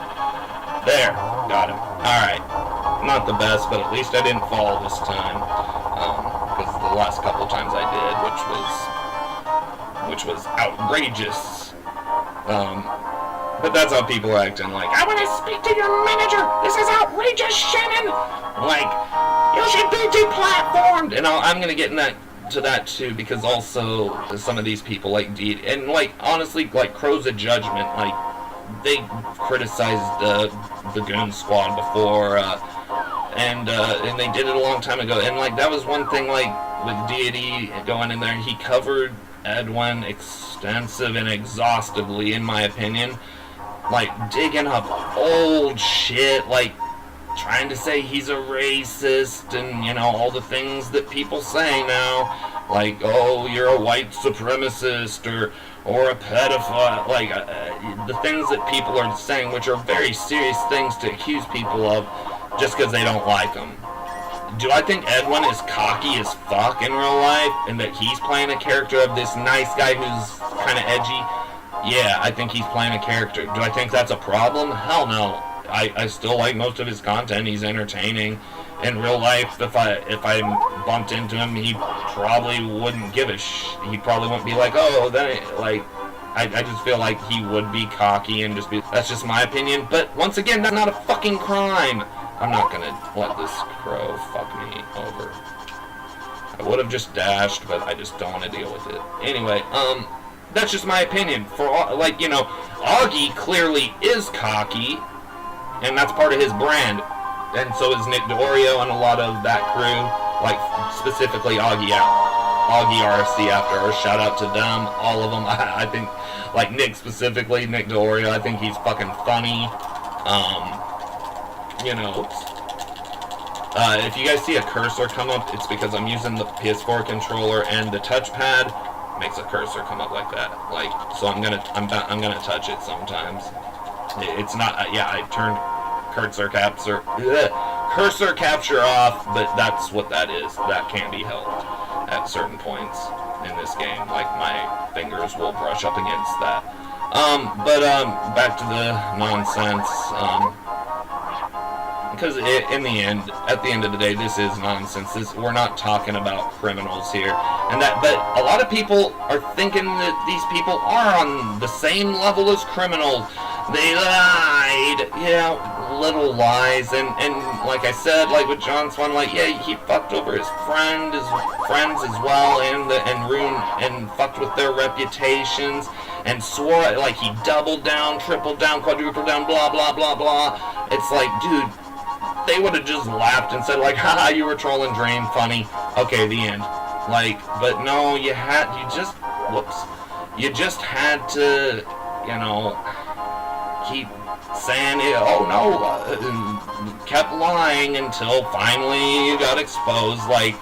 [SPEAKER 1] There, got him. Alright. Not the best, but at least I didn't fall this time. Because the last couple times I did, which was outrageous. But that's how people are acting, like, I want to speak to your manager! This is outrageous, Shannon! Like, you should be deplatformed! And I'm gonna get to that too, because also some of these people, like, and, like, honestly, like, Crow's a Judgment, like, they criticized the Goon Squad before, and they did it a long time ago, and, like, that was one thing, like, with Deity going in there, he covered Edwin extensive and exhaustively, in my opinion, like, digging up old shit, like, trying to say he's a racist, and, you know, all the things that people say now, like, oh, you're a white supremacist, or a pedophile, like, the things that people are saying, which are very serious things to accuse people of, just because they don't like them. Do I think Edwin is cocky as fuck in real life, and that he's playing a character of this nice guy who's kind of edgy? Yeah, I think he's playing a character. Do I think that's a problem? Hell no. I still like most of his content. He's entertaining. In real life, if I bumped into him, he probably wouldn't give a he probably wouldn't be like, oh, then, like, I just feel like he would be cocky and just be, that's just my opinion. But once again, that's not a fucking crime. I'm not gonna let this crow fuck me over. I would have just dashed, but I just don't want to deal with it. Anyway, that's just my opinion. For all, like, you know, Augie clearly is cocky, and that's part of his brand. And so is Nick DeOrio and a lot of that crew, like, specifically Augie RC After Earth. Shout out to them, all of them. I think, like, Nick specifically, Nick DeOrio, I think he's fucking funny. You know, if you guys see a cursor come up, it's because I'm using the PS4 controller, and the touchpad makes a cursor come up like that. Like, so I'm gonna touch it sometimes. It's not, yeah, I turned cursor capture off, but that's what that is. That can't be held at certain points in this game. Like, my fingers will brush up against that. Back to the nonsense. because in the end, at the end of the day, this is nonsense. We're not talking about criminals here, but a lot of people are thinking that these people are on the same level as criminals. They lied, yeah, little lies, and like I said, like with John Swan, like yeah, he fucked over his friends as well, and ruined and fucked with their reputations, and swore like he doubled down, tripled down, quadrupled down, blah blah blah blah. It's like, dude, they would have just laughed and said like, haha, you were trolling Dream, funny. Okay, the end. Like, but no, you just had to, keep saying it. Oh no, kept lying until finally you got exposed, like,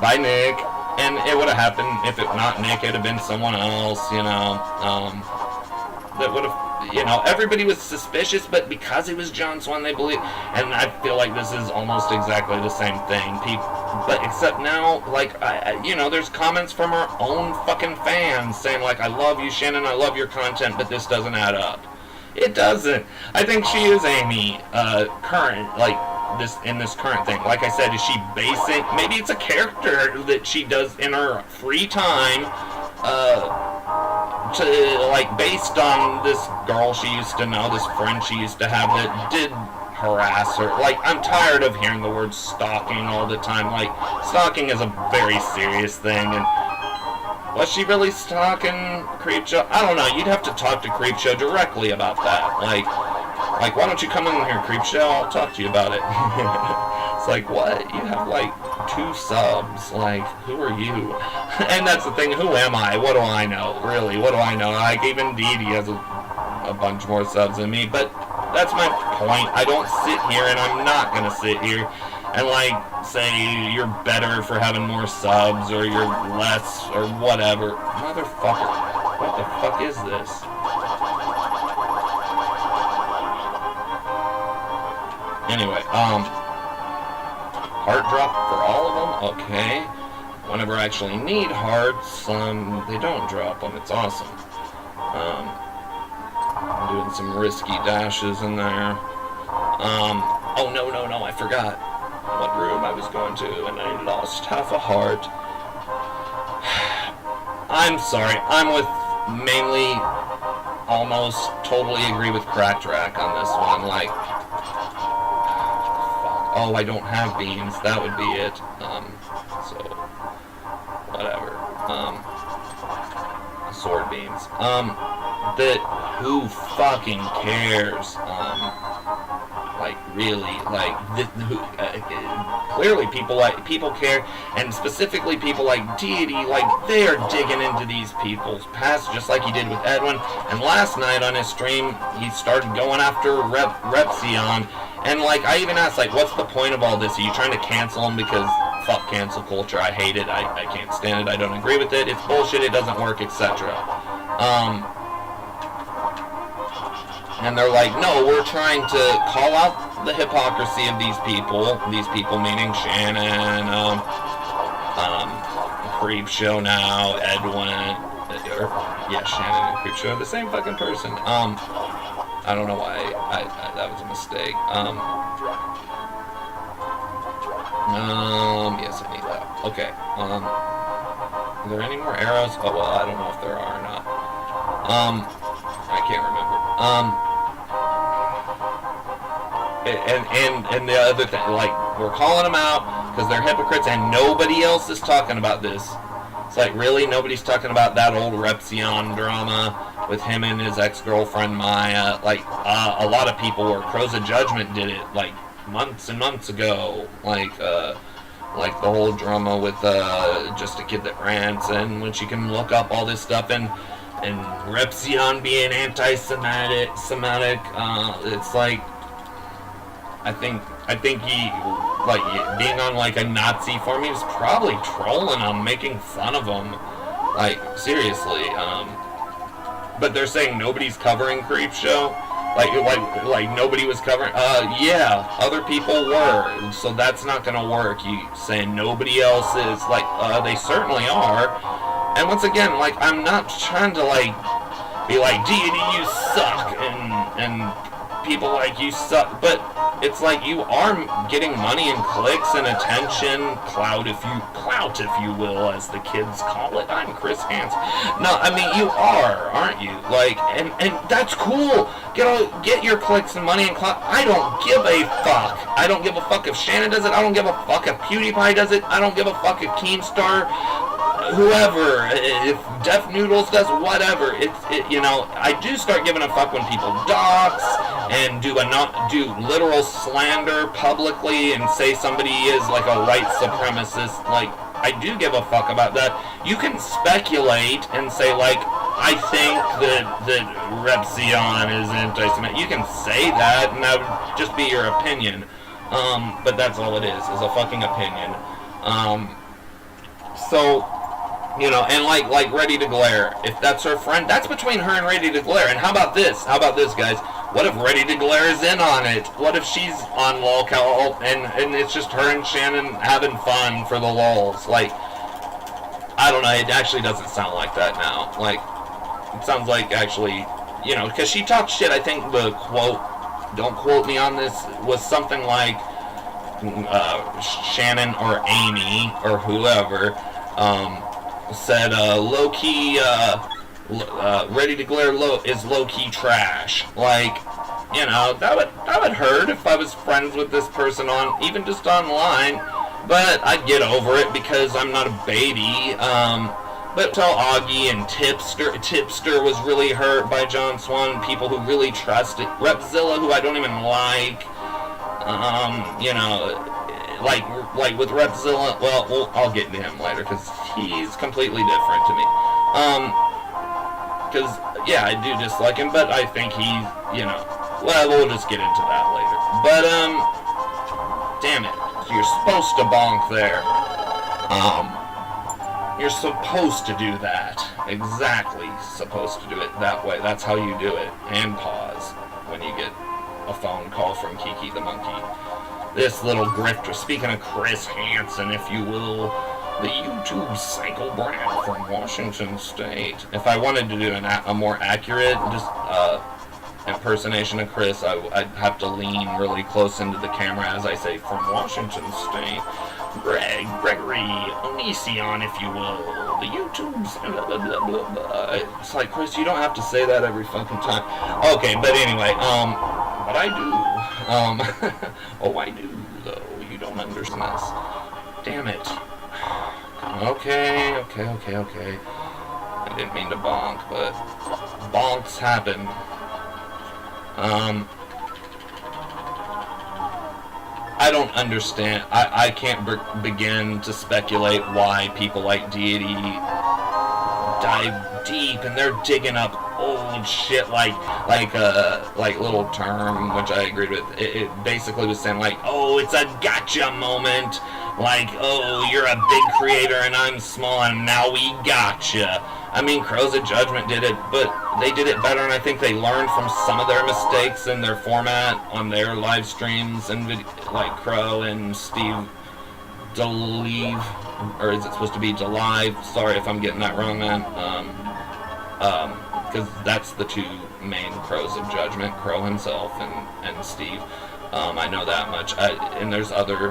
[SPEAKER 1] by Nick. And it would have happened if it not Nick, it'd have been someone else, that would have, everybody was suspicious, but because it was John Swan, they believe. And I feel like this is almost exactly the same thing. But except now, like, there's comments from our own fucking fans saying, like, I love you, Shannon, I love your content, but this doesn't add up. It doesn't. I think she is Amy, current, like, in this current thing. Like I said, is she basing, maybe it's a character that she does in her free time, based on this girl she used to know, this friend she used to have that did harass her. Like, I'm tired of hearing the word stalking all the time. Like, stalking is a very serious thing, and was she really stalking Creepshow? I don't know. You'd have to talk to Creepshow directly about that. Like, why don't you come in here, Creepshow? I'll talk to you about it. It's like, what? You have, like, 2 subs. Like, who are you? And that's the thing. Who am I? What do I know? Really, what do I know? Like, even Dee Dee has a bunch more subs than me. But that's my point. I don't sit here, and I'm not going to sit here and, like, say you're better for having more subs or you're less or whatever. Motherfucker. What the fuck is this? Anyway, heart drop for all of them? Okay. Whenever I actually need hearts, they don't drop them. It's awesome. I'm doing some risky dashes in there. Oh, no, I forgot what room I was going to, and I lost half a heart. I'm sorry. I'm with mainly almost totally agree with Cracked Rack on this one. Like, oh, I don't have beans. That would be it. So, whatever. Sword beans. Who fucking cares? Like, really, like, clearly people care, and specifically people like Deity, like, they are digging into these people's past, just like he did with Edwin. And last night on his stream, he started going after Repsion. And, like, I even asked, like, what's the point of all this? Are you trying to cancel him? Because fuck cancel culture. I hate it. I can't stand it. I don't agree with it. It's bullshit. It doesn't work, etc. And they're like, no, we're trying to call out the hypocrisy of these people. These people meaning Shannon, Creepshow now, Edwin, Shannon and Creepshow are the same fucking person. I don't know why that was a mistake. Yes, I need that. Okay. Are there any more arrows? Oh, well, I don't know if there are or not. I can't remember. And the other thing, like, we're calling them out because they're hypocrites and nobody else is talking about this. It's like, really? Nobody's talking about that old Repsion drama with him and his ex-girlfriend Maya. Like, a lot of people were. Crows of Judgment did it, like, months and months ago. Like the whole drama with Just a Kid That Rants, and when she can look up all this stuff, and Repsion being anti-Semitic, it's like, I think he, like, being on, like, a Nazi forum, he was probably trolling them, making fun of them. Like, seriously. But they're saying nobody's covering Creepshow? Like nobody was covering? Yeah, other people were. So that's not gonna work. You saying nobody else is, like, they certainly are. And once again, like, I'm not trying to, like, be like, Deity, you suck, and people like you suck, but it's like you are getting money and clicks and attention, clout if you will, as the kids call it. I'm Chris Hansen. No, I mean you are, aren't you? Like, and that's cool. Get your clicks and money and clout. I don't give a fuck. I don't give a fuck if Shannon does it. I don't give a fuck if PewDiePie does it. I don't give a fuck if Keemstar, whoever, if Def Noodles does whatever. I do start giving a fuck when people dox and do literal slander publicly and say somebody is like a white supremacist. Like, I do give a fuck about that. You can speculate and say, like, I think that Repzion is anti-Semitic. You can say that, and that would just be your opinion. But that's all it is a fucking opinion. And like Ready to Glare, if that's her friend, that's between her and Ready to Glare. And how about this, guys? What if Ready to Glare is in on it? What if she's on lolcow and it's just her and Shannon having fun for the lols? Like, I don't know, it actually doesn't sound like that now. Like, it sounds like actually, because she talked shit. I think the quote, don't quote me on this, was something like Shannon or Amy or whoever said low-key Ready to Glare is low-key trash. Like, that would hurt if I was friends with this person even just online, but I'd get over it because I'm not a baby. But tell Augie and Tipster was really hurt by John Swan, people who really trusted Repzilla, who I don't even like. Like with Repzilla, well, I'll get to him later, because he's completely different to me. Because, yeah, I do dislike him, but I think he's, well, we'll just get into that later. But, damn it, you're supposed to bonk there. You're supposed to do that. Exactly supposed to do it that way. That's how you do it. And pause when you get a phone call from Kiki the monkey. This little grifter, speaking of Chris Hansen, if you will, the YouTube Psycho Brat from Washington State. If I wanted to do a more accurate impersonation of Chris, I'd have to lean really close into the camera as I say, from Washington State, Gregory Onision, if you will, the YouTube's blah, blah, blah, blah, blah. It's like, Chris, you don't have to say that every fucking time. Okay, but anyway, but I do. Oh, I do, though. You don't understand this. Damn it. Okay. I didn't mean to bonk, but bonks happen. I don't understand. I can't begin to speculate why people like Deity dive deep and they're digging up old shit like little term, which I agreed with. It basically was saying like, oh, it's a gotcha moment. Like, oh, you're a big creator and I'm small and now we gotcha. I mean, Crows of Judgment did it, but they did it better, and I think they learned from some of their mistakes in their format on their live streams, and like Crow and Steve Delive, or is it supposed to be Delive? Sorry if I'm getting that wrong, man. Because that's the two main Crows of Judgment, Crow himself and Steve. I know that much. And there's others.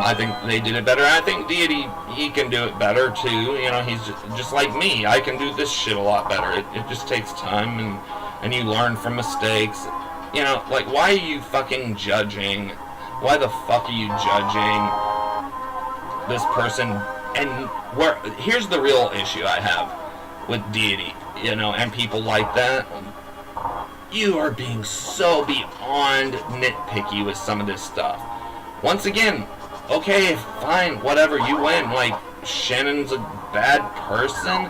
[SPEAKER 1] I think they did it better. I think Deity, he can do it better too. He's just like me. I can do this shit a lot better. It just takes time, and you learn from mistakes. Like, why are you fucking judging? Why the fuck are you judging this person? And here's the real issue I have with Deity, and people like that. You are being so beyond nitpicky with some of this stuff. Once again, okay, fine, whatever, you win. Like, Shannon's a bad person.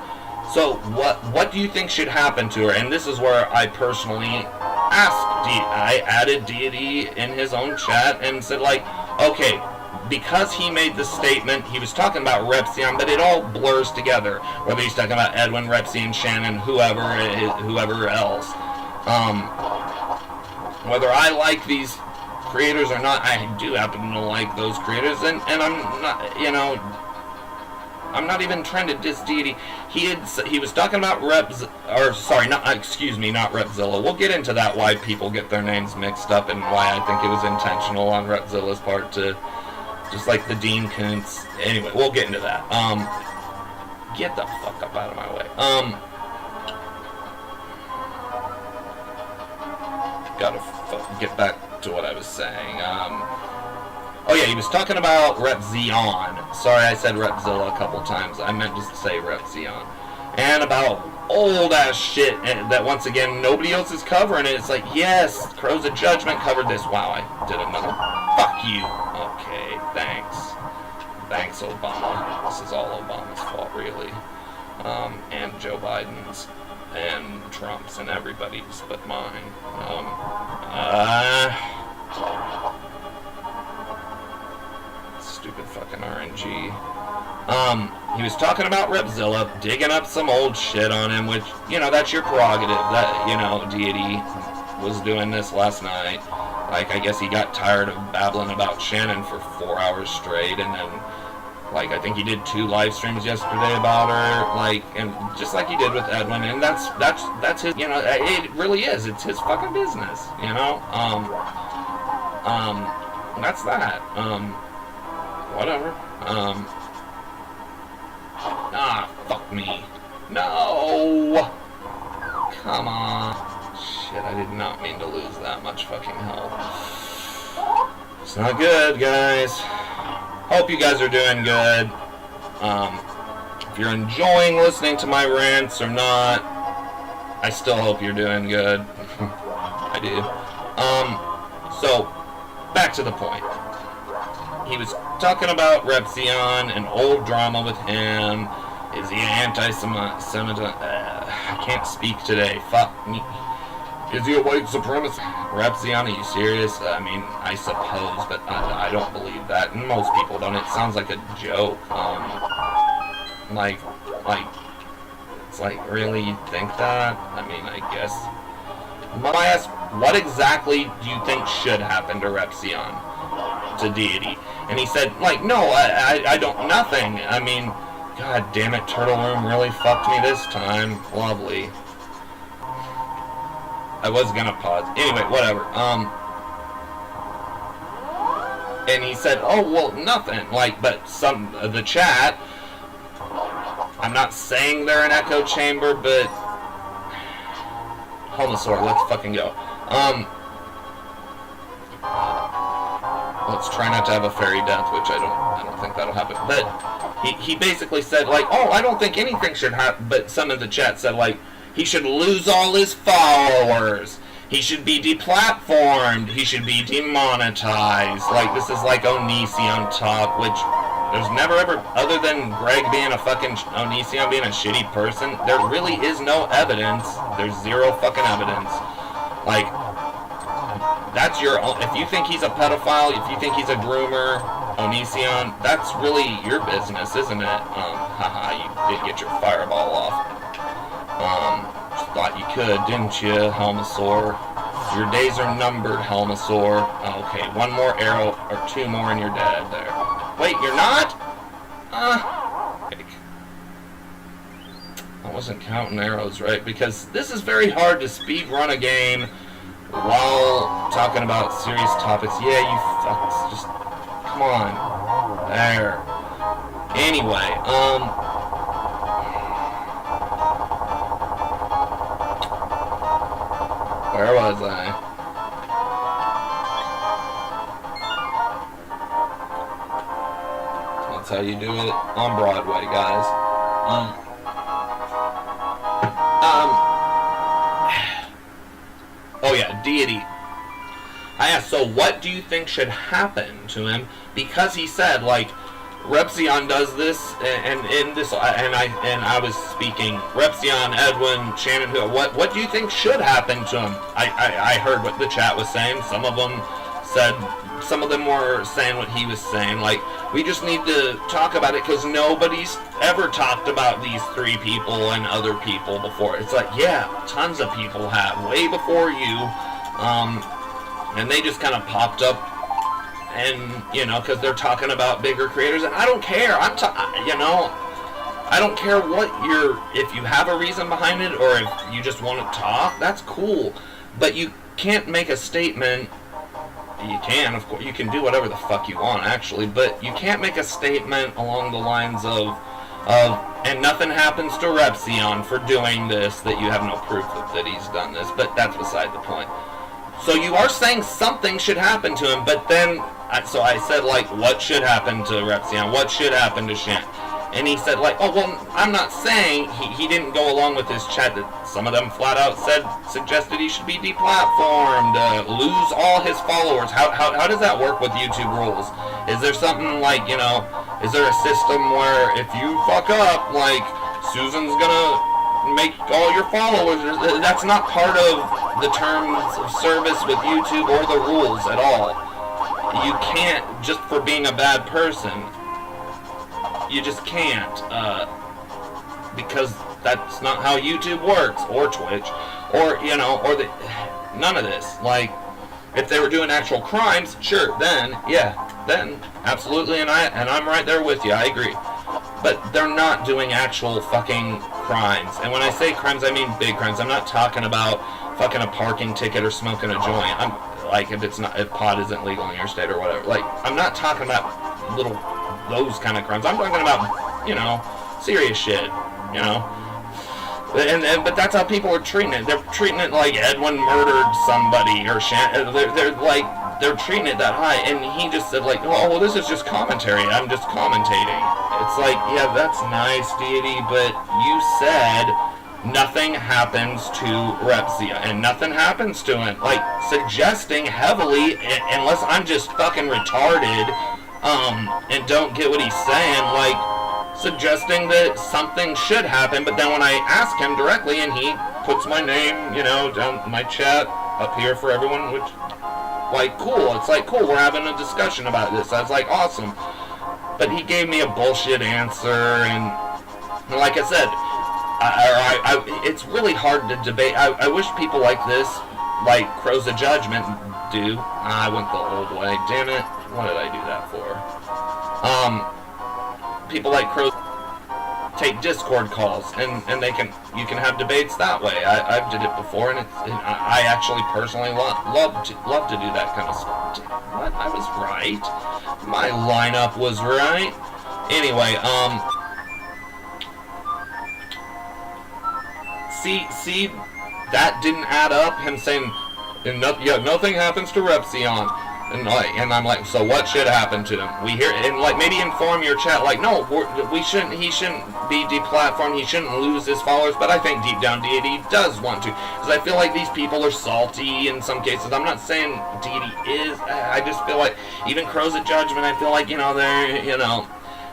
[SPEAKER 1] So what do you think should happen to her? And this is where I personally asked I added Deity in his own chat and said, like, okay, because he made the statement, he was talking about Repzion, but it all blurs together. Whether he's talking about Edwin, Repzion, Shannon, whoever else. Whether I like these creators or not, I do happen to like those creators, and I'm not, I'm not even trying to diss Deity. He was talking about not Repzilla. We'll get into that, why people get their names mixed up, and why I think it was intentional on Repzilla's part to, just like the Dean Koontz. Anyway, we'll get into that. Get the fuck up out of my way. Gotta get back to what I was saying. Oh yeah, he was talking about Repzion. Sorry, I said Repzilla a couple times. I meant just to say Repzion. And about old-ass shit that, once again, nobody else is covering it. It's like, yes, Crows of Judgment covered this. Wow, I did another. Fuck you. Okay, thanks. Thanks, Obama. This is all Obama's fault, really. And Joe Biden's. And Trump's and everybody's but mine. Stupid fucking RNG. He was talking about Repzilla, digging up some old shit on him, which, you know, that's your prerogative. That, you know, Deity was doing this last night. Like, I guess he got tired of babbling about Shannon for 4 hours straight, and then, like, I think he did 2 live streams yesterday about her, like, and just like he did with Edwin, and that's his, you know, it really is. It's his fucking business, you know? That's that. Whatever. Fuck me. No! Come on. Shit, I did not mean to lose that much fucking health. It's not good, guys. Hope you guys are doing good. If you're enjoying listening to my rants or not, I still hope you're doing good. I do. So, back to the point. He was talking about Repzion and old drama with him. Is he anti-Semitic? I can't speak today. Fuck me. Is he a white supremacist? Repzion, are you serious? I mean, I suppose, but I don't believe that. And most people don't. It sounds like a joke. It's like, really, you think that? I mean, I guess. I asked, what exactly do you think should happen to Repzion? To Deity? And he said, like, no, I don't, nothing. I mean, god damn it, Turtle Room really fucked me this time. Lovely. I was gonna pause. Anyway, whatever. And he said, oh, well, nothing. Like, but the chat, I'm not saying they're an echo chamber, but Homosaur, let's fucking go. Let's try not to have a fairy death, which I don't think that'll happen. But he basically said, like, oh, I don't think anything should happen. But some of the chat said, like, he should lose all his followers. He should be deplatformed. He should be demonetized. Like, this is like Onision talk, which there's never ever, other than Greg being a fucking, Onision being a shitty person, there really is no evidence. There's zero fucking evidence. Like, that's your, if you think he's a pedophile, if you think he's a groomer, Onision, that's really your business, isn't it? Haha, you did get your fireball off. Thought you could, didn't you, Helmasaur? Your days are numbered, Helmasaur. Okay, 1 more arrow, or 2 more and you're dead there. Wait, you're not? I wasn't counting arrows, right? Because this is very hard to speedrun a game while talking about serious topics. Yeah, you fucks, just, come on. There. Anyway, where was I? That's how you do it on Broadway, guys. Oh yeah, Deity. I asked, so what do you think should happen to him? Because he said, like, Repzion does this, and in this, and I was speaking, Repzion, Edwin, Shannon, what do you think should happen to him? I heard what the chat was saying. Some of them said, some of them were saying what he was saying, like, we just need to talk about it because nobody's ever talked about these 3 people and other people before. It's like, yeah, tons of people have, way before you, and they just kind of popped up. And, you know, because they're talking about bigger creators, and I don't care. You know, I don't care what if you have a reason behind it or if you just want to talk, that's cool. But you can't make a statement. You can, of course, you can do whatever the fuck you want, actually, but you can't make a statement along the lines of and nothing happens to Repzion for doing this, that you have no proof that he's done this, but that's beside the point. So you are saying something should happen to him, but then, so I said, like, what should happen to Repzion? What should happen to Shan? And he said, like, oh, well, I'm not saying, he didn't go along with his chat, that some of them flat out suggested he should be deplatformed, lose all his followers. How does that work with YouTube rules? Is there something like, you know, is there a system where if you fuck up, like, Susan's gonna make all your followers? That's not part of the terms of service with YouTube or the rules at all. You can't, just for being a bad person, you just can't, because that's not how YouTube works, or Twitch, or, you know, or none of this. Like, if they were doing actual crimes, sure, then, yeah, then, absolutely, and I'm right there with you, I agree. But they're not doing actual fucking crimes. And when I say crimes, I mean big crimes. I'm not talking about fucking a parking ticket or smoking a joint. I'm, like, if pot isn't legal in your state or whatever. Like, I'm not talking about those kind of crimes. I'm talking about, you know, serious shit, you know. But that's how people are treating it. They're treating it like Edwin murdered somebody, or they're treating it that high. And he just said, like, oh, well, this is just commentary. I'm just commentating. It's like, yeah, that's nice, Deity, but you said nothing happens to Repzia, and nothing happens to him. Like, suggesting heavily, unless I'm just fucking retarded, and don't get what he's saying, like, suggesting that something should happen, but then when I ask him directly, and he puts my name, you know, down my chat up here for everyone, which, like, cool, it's like, cool, we're having a discussion about this. I was like, awesome. But he gave me a bullshit answer, and like I said, it's really hard to debate. I wish people like this, like Crows of Judgment, do. I went the old way. Damn it. What did I do that for? People like Crows take Discord calls, and you can have debates that way. I've did it before, and I actually personally love to do that kind of stuff. What? I was right. My lineup was right. Anyway, see, that didn't add up. Him saying, nothing happens to Repzion. And I'm like, so what should happen to him? We hear, and like, maybe inform your chat, like, no, he shouldn't be deplatformed, he shouldn't lose his followers, but I think deep down Deity does want to, because I feel like these people are salty in some cases. I'm not saying Deity is, I just feel like, even Crows of Judgment, I feel like, you know,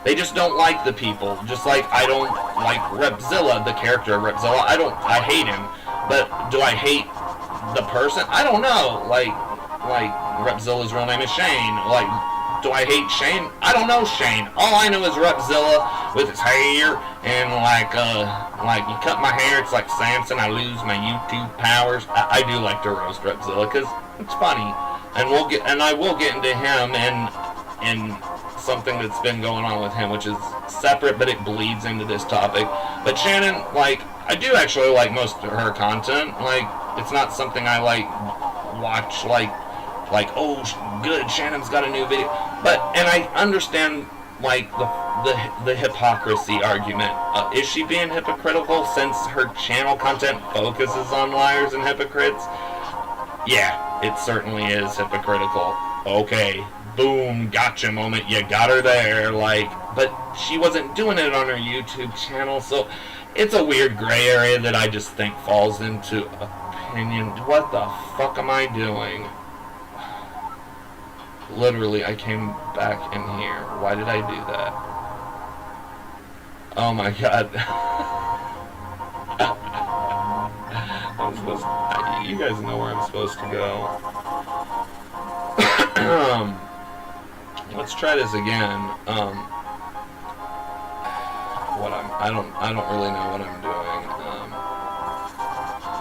[SPEAKER 1] they just don't like the people, just like I don't like Repzilla, the character of Repzilla. I hate him, but do I hate the person? I don't know, like Repzilla's real name is Shane. Like, do I hate Shane? I don't know Shane. All I know is Repzilla with his hair, and like you cut my hair, it's like Samson, I lose my YouTube powers. I do like to roast Repzilla because it's funny, and I will get into him and something that's been going on with him, which is separate, but it bleeds into this topic. But Shannon, like, I do actually like most of her content. Like, it's not something I like watch like, oh, good, Shannon's got a new video. And I understand, like, the hypocrisy argument. Is she being hypocritical since her channel content focuses on liars and hypocrites? Yeah, it certainly is hypocritical. Okay, boom, gotcha moment, you got her there, like, but she wasn't doing it on her YouTube channel, so it's a weird gray area that I just think falls into opinion. What the fuck am I doing? Literally, I came back in here. Why did I do that? Oh my god. You guys know where I'm supposed to go. Let's try this again. I don't really know what I'm doing.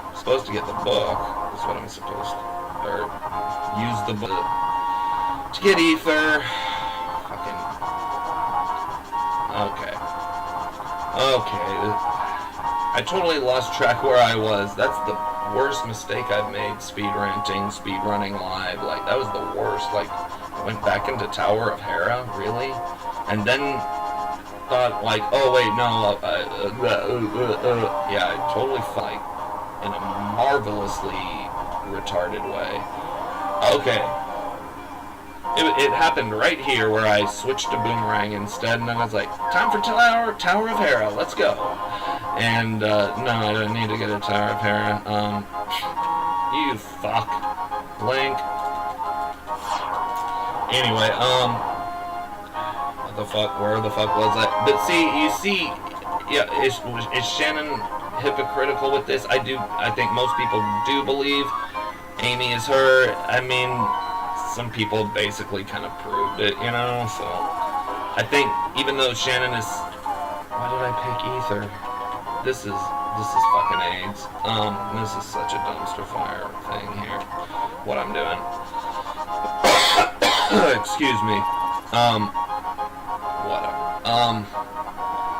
[SPEAKER 1] I'm supposed to get the book. That's what I'm supposed to, or use the book to get ether. Fucking. Okay. Okay, I totally lost track where I was. That's the worst mistake I've made, speedrunning live. Like, that was the worst. Like, I went back into Tower of Hera, really? And then thought, like, oh, wait, no, yeah, I totally fight in a marvelously retarded way. Okay. It happened right here where I switched to Boomerang instead, and then I was like, time for Tower of Hera, let's go. And, no, I don't need to get a Tower of Hera. You fuck. Link. Anyway, what the fuck, where the fuck was I? But see, you see, yeah, is Shannon hypocritical with this? I think most people do believe Amy is her. I mean, some people basically kind of proved it, you know, so I think even though Shannon is, why did I pick Ether? This is fucking AIDS. This is such a dumpster fire thing here, what I'm doing. Excuse me. Whatever.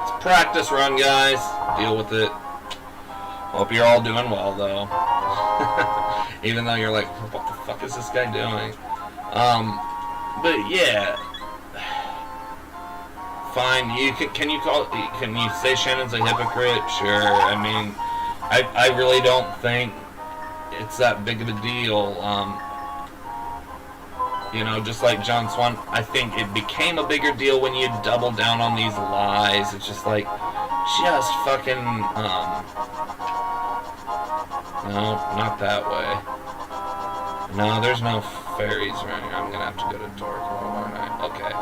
[SPEAKER 1] It's a practice run, guys. Deal with it. Hope you're all doing well, though. Even though you're like, what the fuck is this guy doing? But yeah, fine. Can you say Shannon's a hypocrite? Sure. I mean, I really don't think it's that big of a deal. You know, just like John Swan, I think it became a bigger deal when you double down on these lies. It's just like, just fucking, no, not that way. No, there's no fairies right here. I'm gonna have to go to Dork, aren't I? Okay,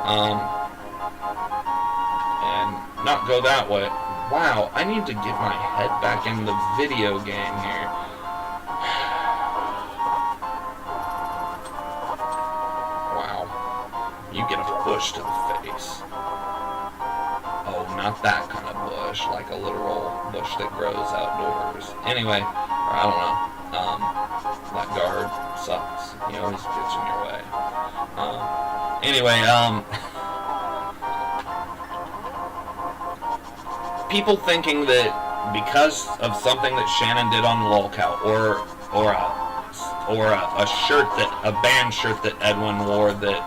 [SPEAKER 1] and not go that way. Wow, I need to get my head back in the video game here. Wow, you get a bush to the face. Oh, not that kind of bush, like a literal bush that grows outdoors. Anyway, I don't know. That guard sucks. He always gets in your way. Anyway, people thinking that because of something that Shannon did on Lolcout, or a shirt a band shirt that Edwin wore that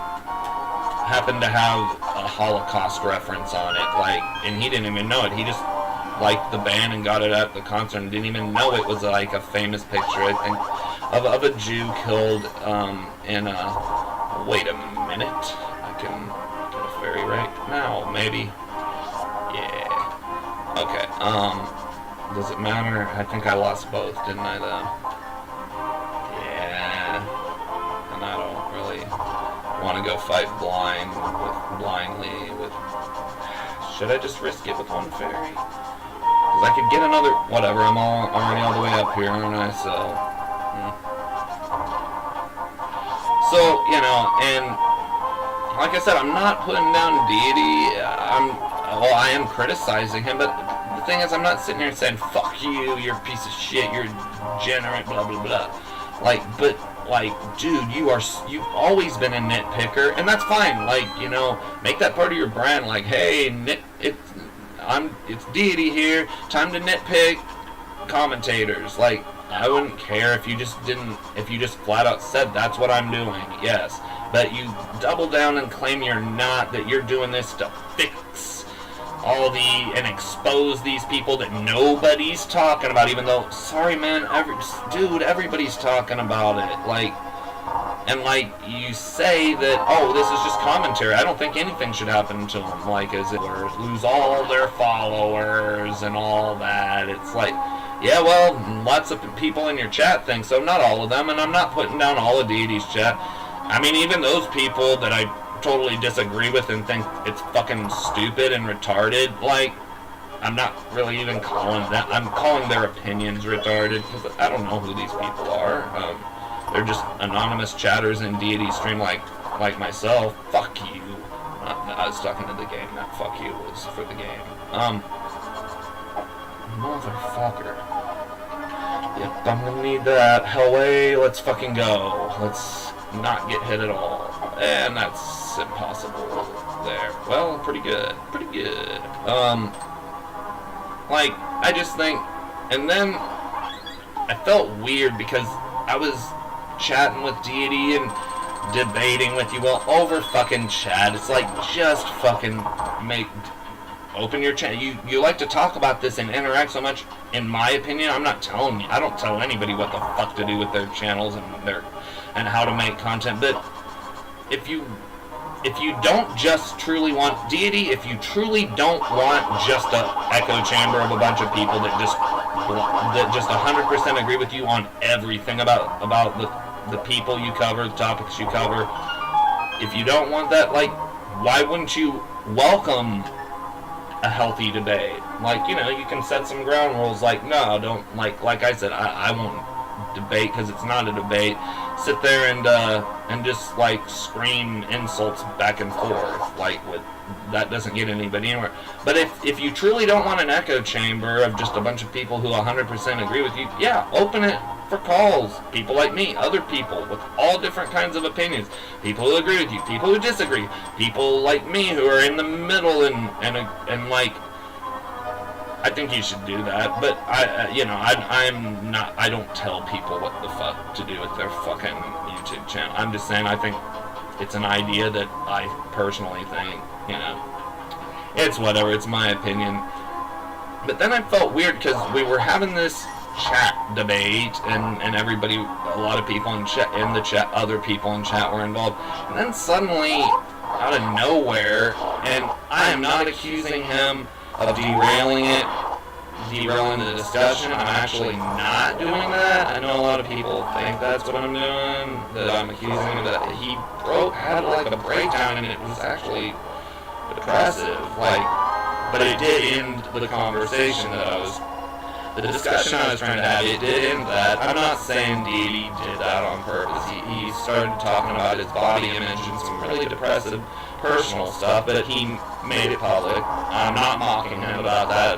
[SPEAKER 1] happened to have a Holocaust reference on it, like, and he didn't even know it. He just liked the band and got it at the concert and didn't even know it was like a famous picture, I think, of a Jew killed in a, wait a minute, I can get a fairy right now, maybe. Yeah. Okay, does it matter? I think I lost both, didn't I, though? Yeah. And I don't really want to go fight blindly with... Should I just risk it with one fairy? Because I could get another... Whatever, I'm already all the way up here, aren't I? So, you know, and like I said, I'm not putting down deity. I am criticizing him, but the thing is, I'm not sitting here saying, fuck you, you're a piece of shit, you're degenerate, blah, blah, blah. Like, but, like, dude, you've always been a nitpicker, and that's fine. Like, you know, make that part of your brand. Like, hey, it's deity here, time to nitpick commentators. Like, I wouldn't care if you just flat out said that's what I'm doing, yes. But you double down and claim you're not, that you're doing this to fix and expose these people that nobody's talking about, even though, sorry man, everybody's talking about it. Like, and like, you say that, oh, this is just commentary. I don't think anything should happen to them, like, as it were, lose all their followers and all that. It's like, yeah, well, lots of people in your chat think so, not all of them, and I'm not putting down all of Deity's chat. I mean, even those people that I totally disagree with and think it's fucking stupid and retarded, like, I'm not really even calling that, I'm calling their opinions retarded, because I don't know who these people are. They're just anonymous chatters in Deity stream like myself. Fuck you. I was talking to the game, not fuck you, it was for the game. Motherfucker. Yep, I'm gonna need that. Hellway, let's fucking go. Let's not get hit at all. And that's impossible there. Well, pretty good. Pretty good. Like, I just think, and then I felt weird because I was chatting with Deity and debating with you all over fucking chat. It's like, just fucking open your chat. You like to talk about this and interact so much. In my opinion, I'm not telling you. I don't tell anybody what the fuck to do with their channels and how to make content. But if you don't just truly want Deity, if you truly don't want just a echo chamber of a bunch of people that just 100% agree with you on everything about the people you cover, the topics you cover, if you don't want that, like, why wouldn't you welcome a healthy debate? Like, you know, you can set some ground rules, like, no, don't, like I said, I won't debate because it's not a debate. Sit there and just, like, scream insults back and forth, like, that doesn't get anybody anywhere. But if you truly don't want an echo chamber of just a bunch of people who 100% agree with you, yeah, open it for calls. People like me, other people with all different kinds of opinions, people who agree with you, people who disagree, people like me who are in the middle and like, I think you should do that. But I don't tell people what the fuck to do with their fucking YouTube channel. I'm just saying I think it's an idea that I personally think, you know, it's whatever, it's my opinion. But then I felt weird because we were having this chat debate and everybody, a lot of people in the chat, other people in chat were involved, and then suddenly out of nowhere, and I am not accusing him of derailing the discussion. I'm actually not doing that. I know a lot of people think that's what I'm doing, that I'm accusing him of that. He had like a breakdown, and it was actually depressive, like, but it did end the conversation the discussion I was trying to have. It did end that. I'm not saying Deity did that on purpose. He started talking about his body image and some really depressive personal stuff, but he made it public. I'm not mocking him about that.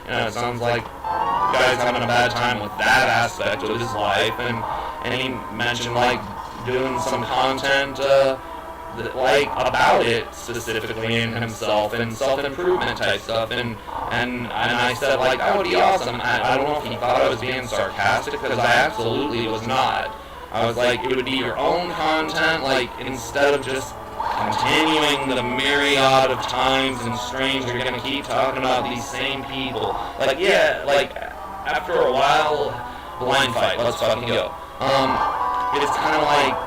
[SPEAKER 1] You know, it sounds like the guy's having a bad time with that aspect of his life, and he mentioned, like, doing some content like about it specifically in himself and self-improvement type stuff, and I said, like, that would be awesome. I don't know if he thought I was being sarcastic, because I absolutely was not. I was like, it would be your own content, like, instead of just continuing the myriad of times and strains you're gonna keep talking about these same people. Like, yeah, like, after a while, blind fight, let's fucking go. It's kind of like,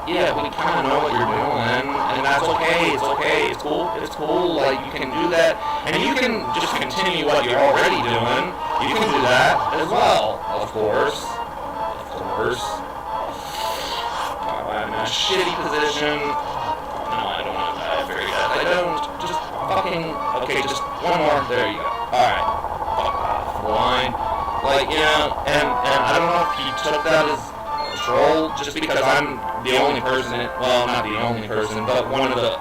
[SPEAKER 1] yeah, we kind of know what you're doing, and that's okay, it's cool, like, you can do that, and you can just continue what you're already doing, you can do that as well, of course. I'm in a shitty position. No, I don't know, I figured that. I don't, just fucking, okay, just one more, there you go. Alright, fuck off the line. Like, you know, and I don't know if he took that as troll, just because I'm the only person, well, not the only person, but one of the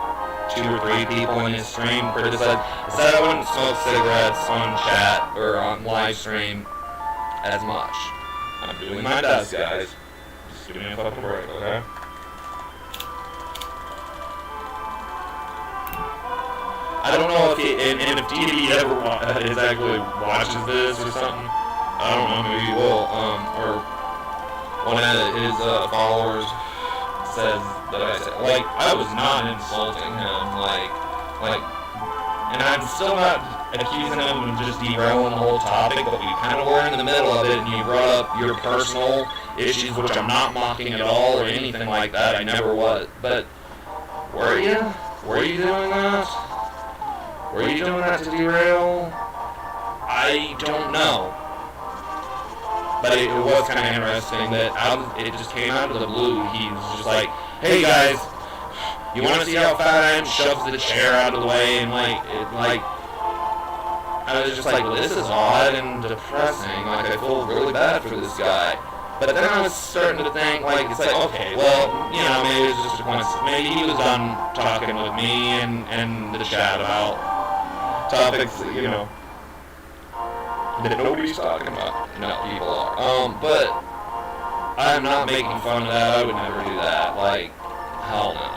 [SPEAKER 1] 2 or 3 people in his stream criticized. I said I wouldn't smoke cigarettes on chat or on live stream as much. I'm doing my best, guys. Just give me a fucking break, okay? I don't know if if DD ever exactly watches this or something. I don't know, maybe he will, or one of his followers says that I said, like, I was not insulting him, like, and I'm still not accusing him of just derailing the whole topic, but we kind of were in the middle of it, and you brought up your personal issues, which I'm not mocking at all or anything like that. I never was, but were you? Were you doing that? Were you doing that to derail? I don't know. But it was kind of interesting that it just came out of the blue. He was just like, hey guys, you want to see how fat I am? Shoves the chair out of the way, and I was just like, well, this is odd and depressing. Like, I feel really bad for this guy. But then I was starting to think, like, it's like, okay, well, you know, maybe it's just a coincidence. Maybe he was done talking with me and the chat about topics, you know, that nobody's talking about. No, people are. But I'm not making fun of that. I would never do that. Like, hell no.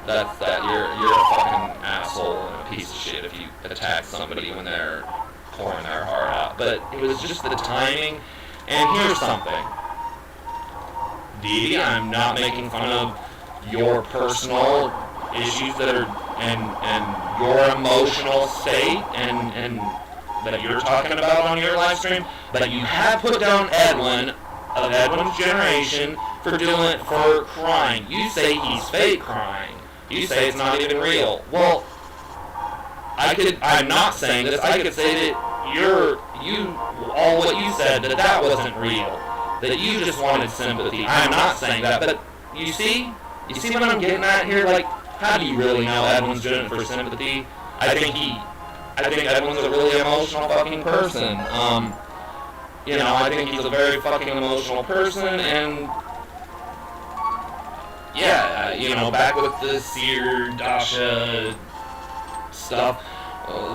[SPEAKER 1] That's that. You're a fucking asshole and a piece of shit if you attack somebody when they're pouring their heart out. But it was just the timing. And here's something, Dee, I'm not making fun of your personal issues that are and your emotional state and that you're talking about on your live stream, but you have put down Edwin of Edwin's generation for crying. You say he's fake crying. You say it's not even real. Well, I'm not saying this. I could say that all what you said, that wasn't real. That you just wanted sympathy. I'm not saying that, but you see what I'm getting at here? Like, how do you really know Edwin's doing it for sympathy? I think Edwin's a really emotional fucking person. I think he's a very fucking emotional person, and yeah, back with the Seer, Dasha stuff,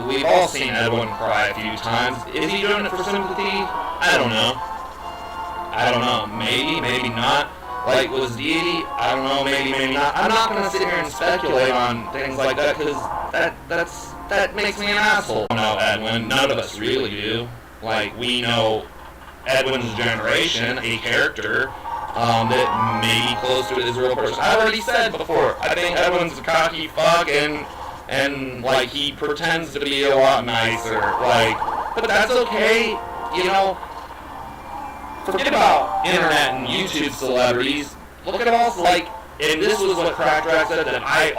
[SPEAKER 1] we've all seen Edwin cry a few times. Is he doing it for sympathy? I don't know. Maybe not. Like, was Deity? I don't know, maybe not. I'm not gonna sit here and speculate on things like that, because that makes me an asshole. No, Edwin, none of us really do. Like, we know Edwin's generation, a character, that may be close to his real person. I already said before, I think Edwin's a cocky fuck, and like, he pretends to be a lot nicer, like, but that's okay, forget about internet and YouTube celebrities. Look at all, like, and this was what Crackdrag said that I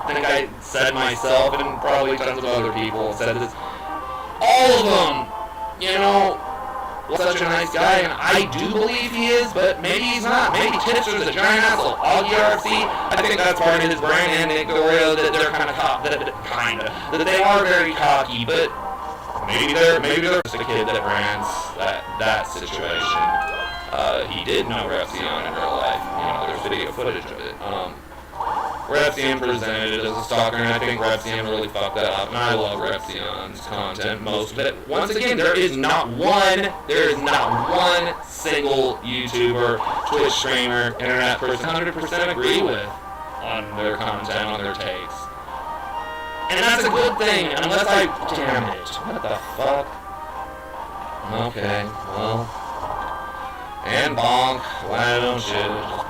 [SPEAKER 1] think I said myself, and probably tons of other people said this. All of them, such a nice guy, and I do believe he is, but maybe he's not. Maybe Tipster's a giant asshole. Augie RFC, I think that's part of his brand, and Nick Dorio, that they're that they are very cocky, but maybe they're just a kid that ran that situation. He did know Repzion in real life. There's video footage of it. Repzion presented it as a stalker, and I think Repzion really fucked that up. And I love Repzion's content, most of it. Once again, there is not one single YouTuber, Twitch streamer, internet person 100% agree with on their content, on their takes. And that's a good thing, unless damn it. What the fuck? Okay, well. And bonk. Why don't you?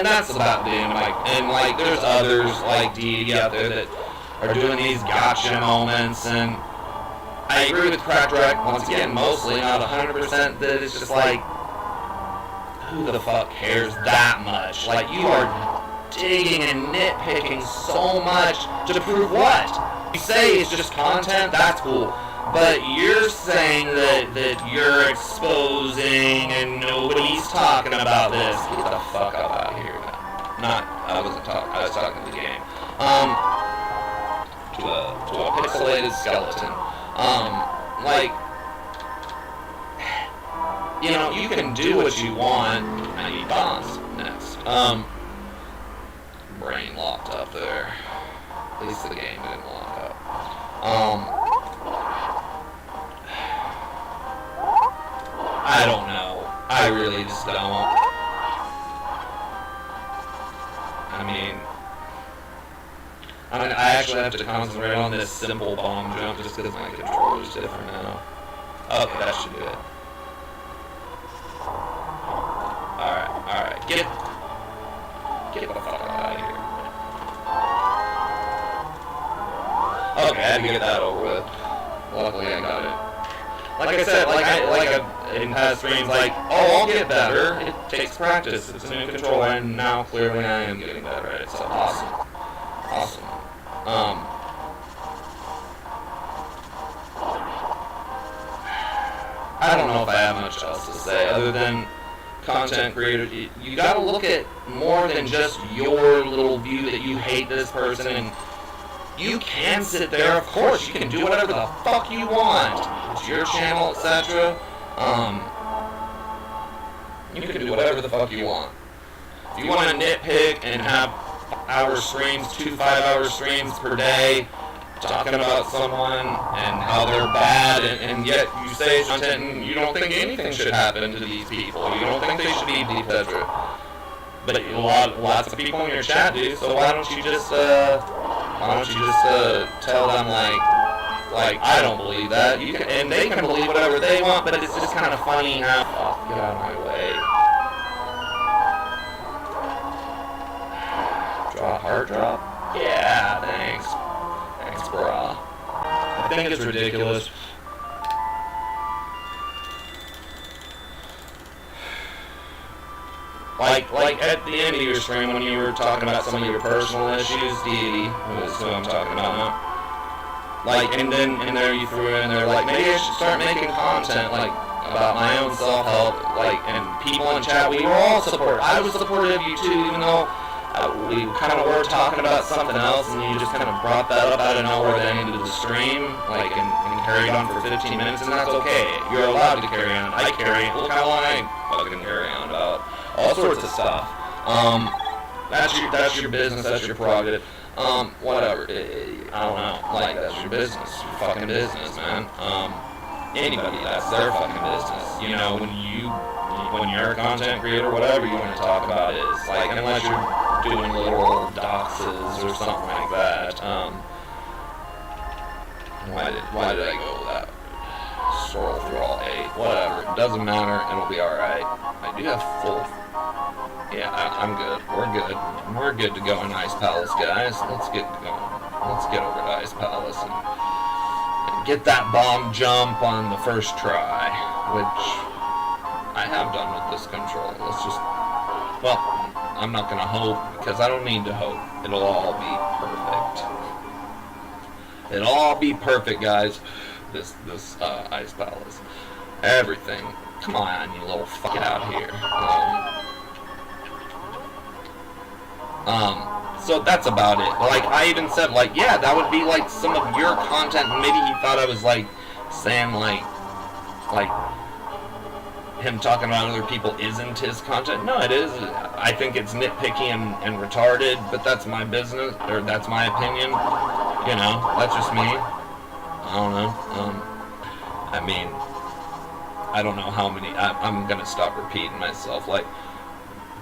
[SPEAKER 1] That's about the end. Like, there's others like Dee out there that are doing these gotcha moments, and I agree with Crackdrag, once again, mostly, not 100%, that it's just like, who the fuck cares that much? Like, you are digging and nitpicking so much to prove what? You say it's just content, that's cool. But you're saying that you're exposing and nobody's talking about this. Get the fuck up out of here. I was talking to the game. To a pixelated skeleton. You can do what you want. I need bombs next. Brain locked up there. At least the game didn't lock up. I don't know. I really just don't. I actually have to concentrate on this simple bomb jump just because my controller's different now. Okay, that should do it. Alright. Get the fuck out of here. Okay, I had to get that over with. Luckily I got it. Like I said, in past streams, I'll get better. It takes practice. It's a new controller, and now clearly I am getting better at it. So awesome. I don't know if I have much else to say other than content creators. You gotta look at more than just your little view that you hate this person, and you can sit there, of course, you can do whatever the fuck you want. It's your channel, etc. You can do whatever the fuck you want. If you want to nitpick and have 2 5-hour streams per day, talking about someone and how they're bad, and yet you say content and you don't think anything should happen to these people. You don't think they should be defeated. But lots of people in your chat do. So why don't you just tell them like I don't believe that. You can, and they can believe whatever they want. But it's just kind of funny how get out of my way. Draw a hard drop. Yeah, thanks. Thanks, brah. I think it's ridiculous. Like at the end of your stream when you were talking about some of your personal issues, Deity was who I'm talking about now. Like, and then in there you threw in there, like, maybe I should start making content, like, about my own self-help, like, and people in chat, we were all supportive. I was supportive of you too, even though we kind of were talking about something else, and you just kind of brought that up out of nowhere at the end of the stream, like, and carried on for 15 minutes, and that's okay. You're allowed to carry on. I carry on. Look how long I fucking carry on about all sorts of stuff. That's your business, that's your prerogative. Whatever. I don't know. Like, that's your business. Your fucking business, man. Anybody, that's their fucking business. You know, when you're a content creator, whatever you want to talk about is, like, unless you're doing literal doxes or something like that. Why did I go with that? Scroll through all 8. Whatever. It doesn't matter. It'll be alright. I do have full... Yeah, I'm good. We're good. We're good to go in Ice Palace, guys. Let's get going. Let's get over to Ice Palace and get that bomb jump on the first try, which I have done with this control. Let's just... Well, I'm not going to hope, because I don't need to hope. It'll all be perfect. It'll all be perfect, guys. This Ice Palace. Everything. Come on, you little fuck out here. So that's about it. Like, I even said, like, yeah, that would be, like, some of your content. Maybe he thought I was, like, saying, like, him talking about other people isn't his content. No, it is. I think it's nitpicky and retarded, but that's my business, or that's my opinion. You know, that's just me. I don't know. I mean, I don't know how many, I'm gonna stop repeating myself. Like,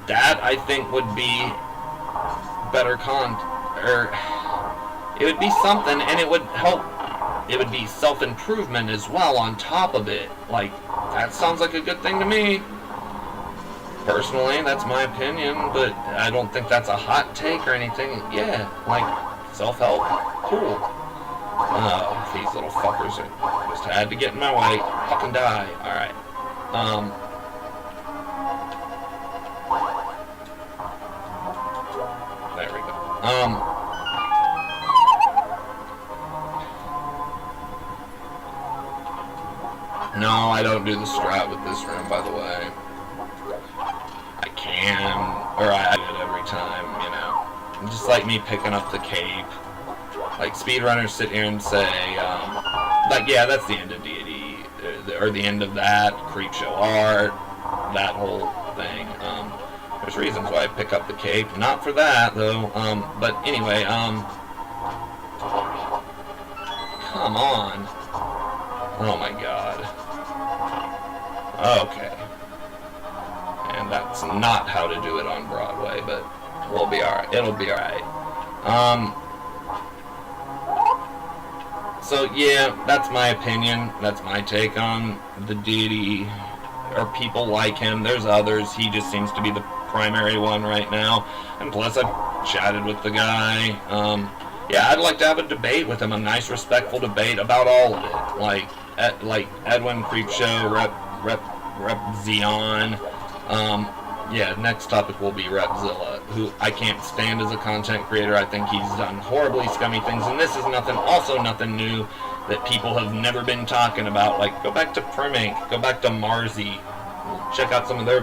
[SPEAKER 1] that, I think, would be better or it would be something, and it would help. It would be self-improvement as well on top of it. Like, that sounds like a good thing to me. Personally, that's my opinion, but I don't think that's a hot take or anything. Yeah, like, self-help, cool. Oh, these little fuckers are just had to get in my way. Fucking die. Alright. There we go. No, I don't do the strat with this room, by the way. I can, or I do it every time, you know. Just like me picking up the cape. Like, speedrunners sit here and say, like, yeah, that's the end of Deity, or the end of that, Creepshow art, that whole thing. There's reasons why I pick up the cape, not for that, though, but anyway, come on. Oh my god. Okay. And that's not how to do it on Broadway, but we'll be alright. It'll be alright. So yeah, that's my opinion. That's my take on the Deity, or people like him. There's others. He just seems to be the primary one right now. And plus, I've chatted with the guy. Yeah, I'd like to have a debate with him, a nice, respectful debate about all of it. Like Edwin, Creepshow, Rep Xeon. Yeah, next topic will be Repzilla, who I can't stand as a content creator. I think he's done horribly scummy things, and this is also nothing new that people have never been talking about. Like, go back to Primink, go back to Marzi, check out some of their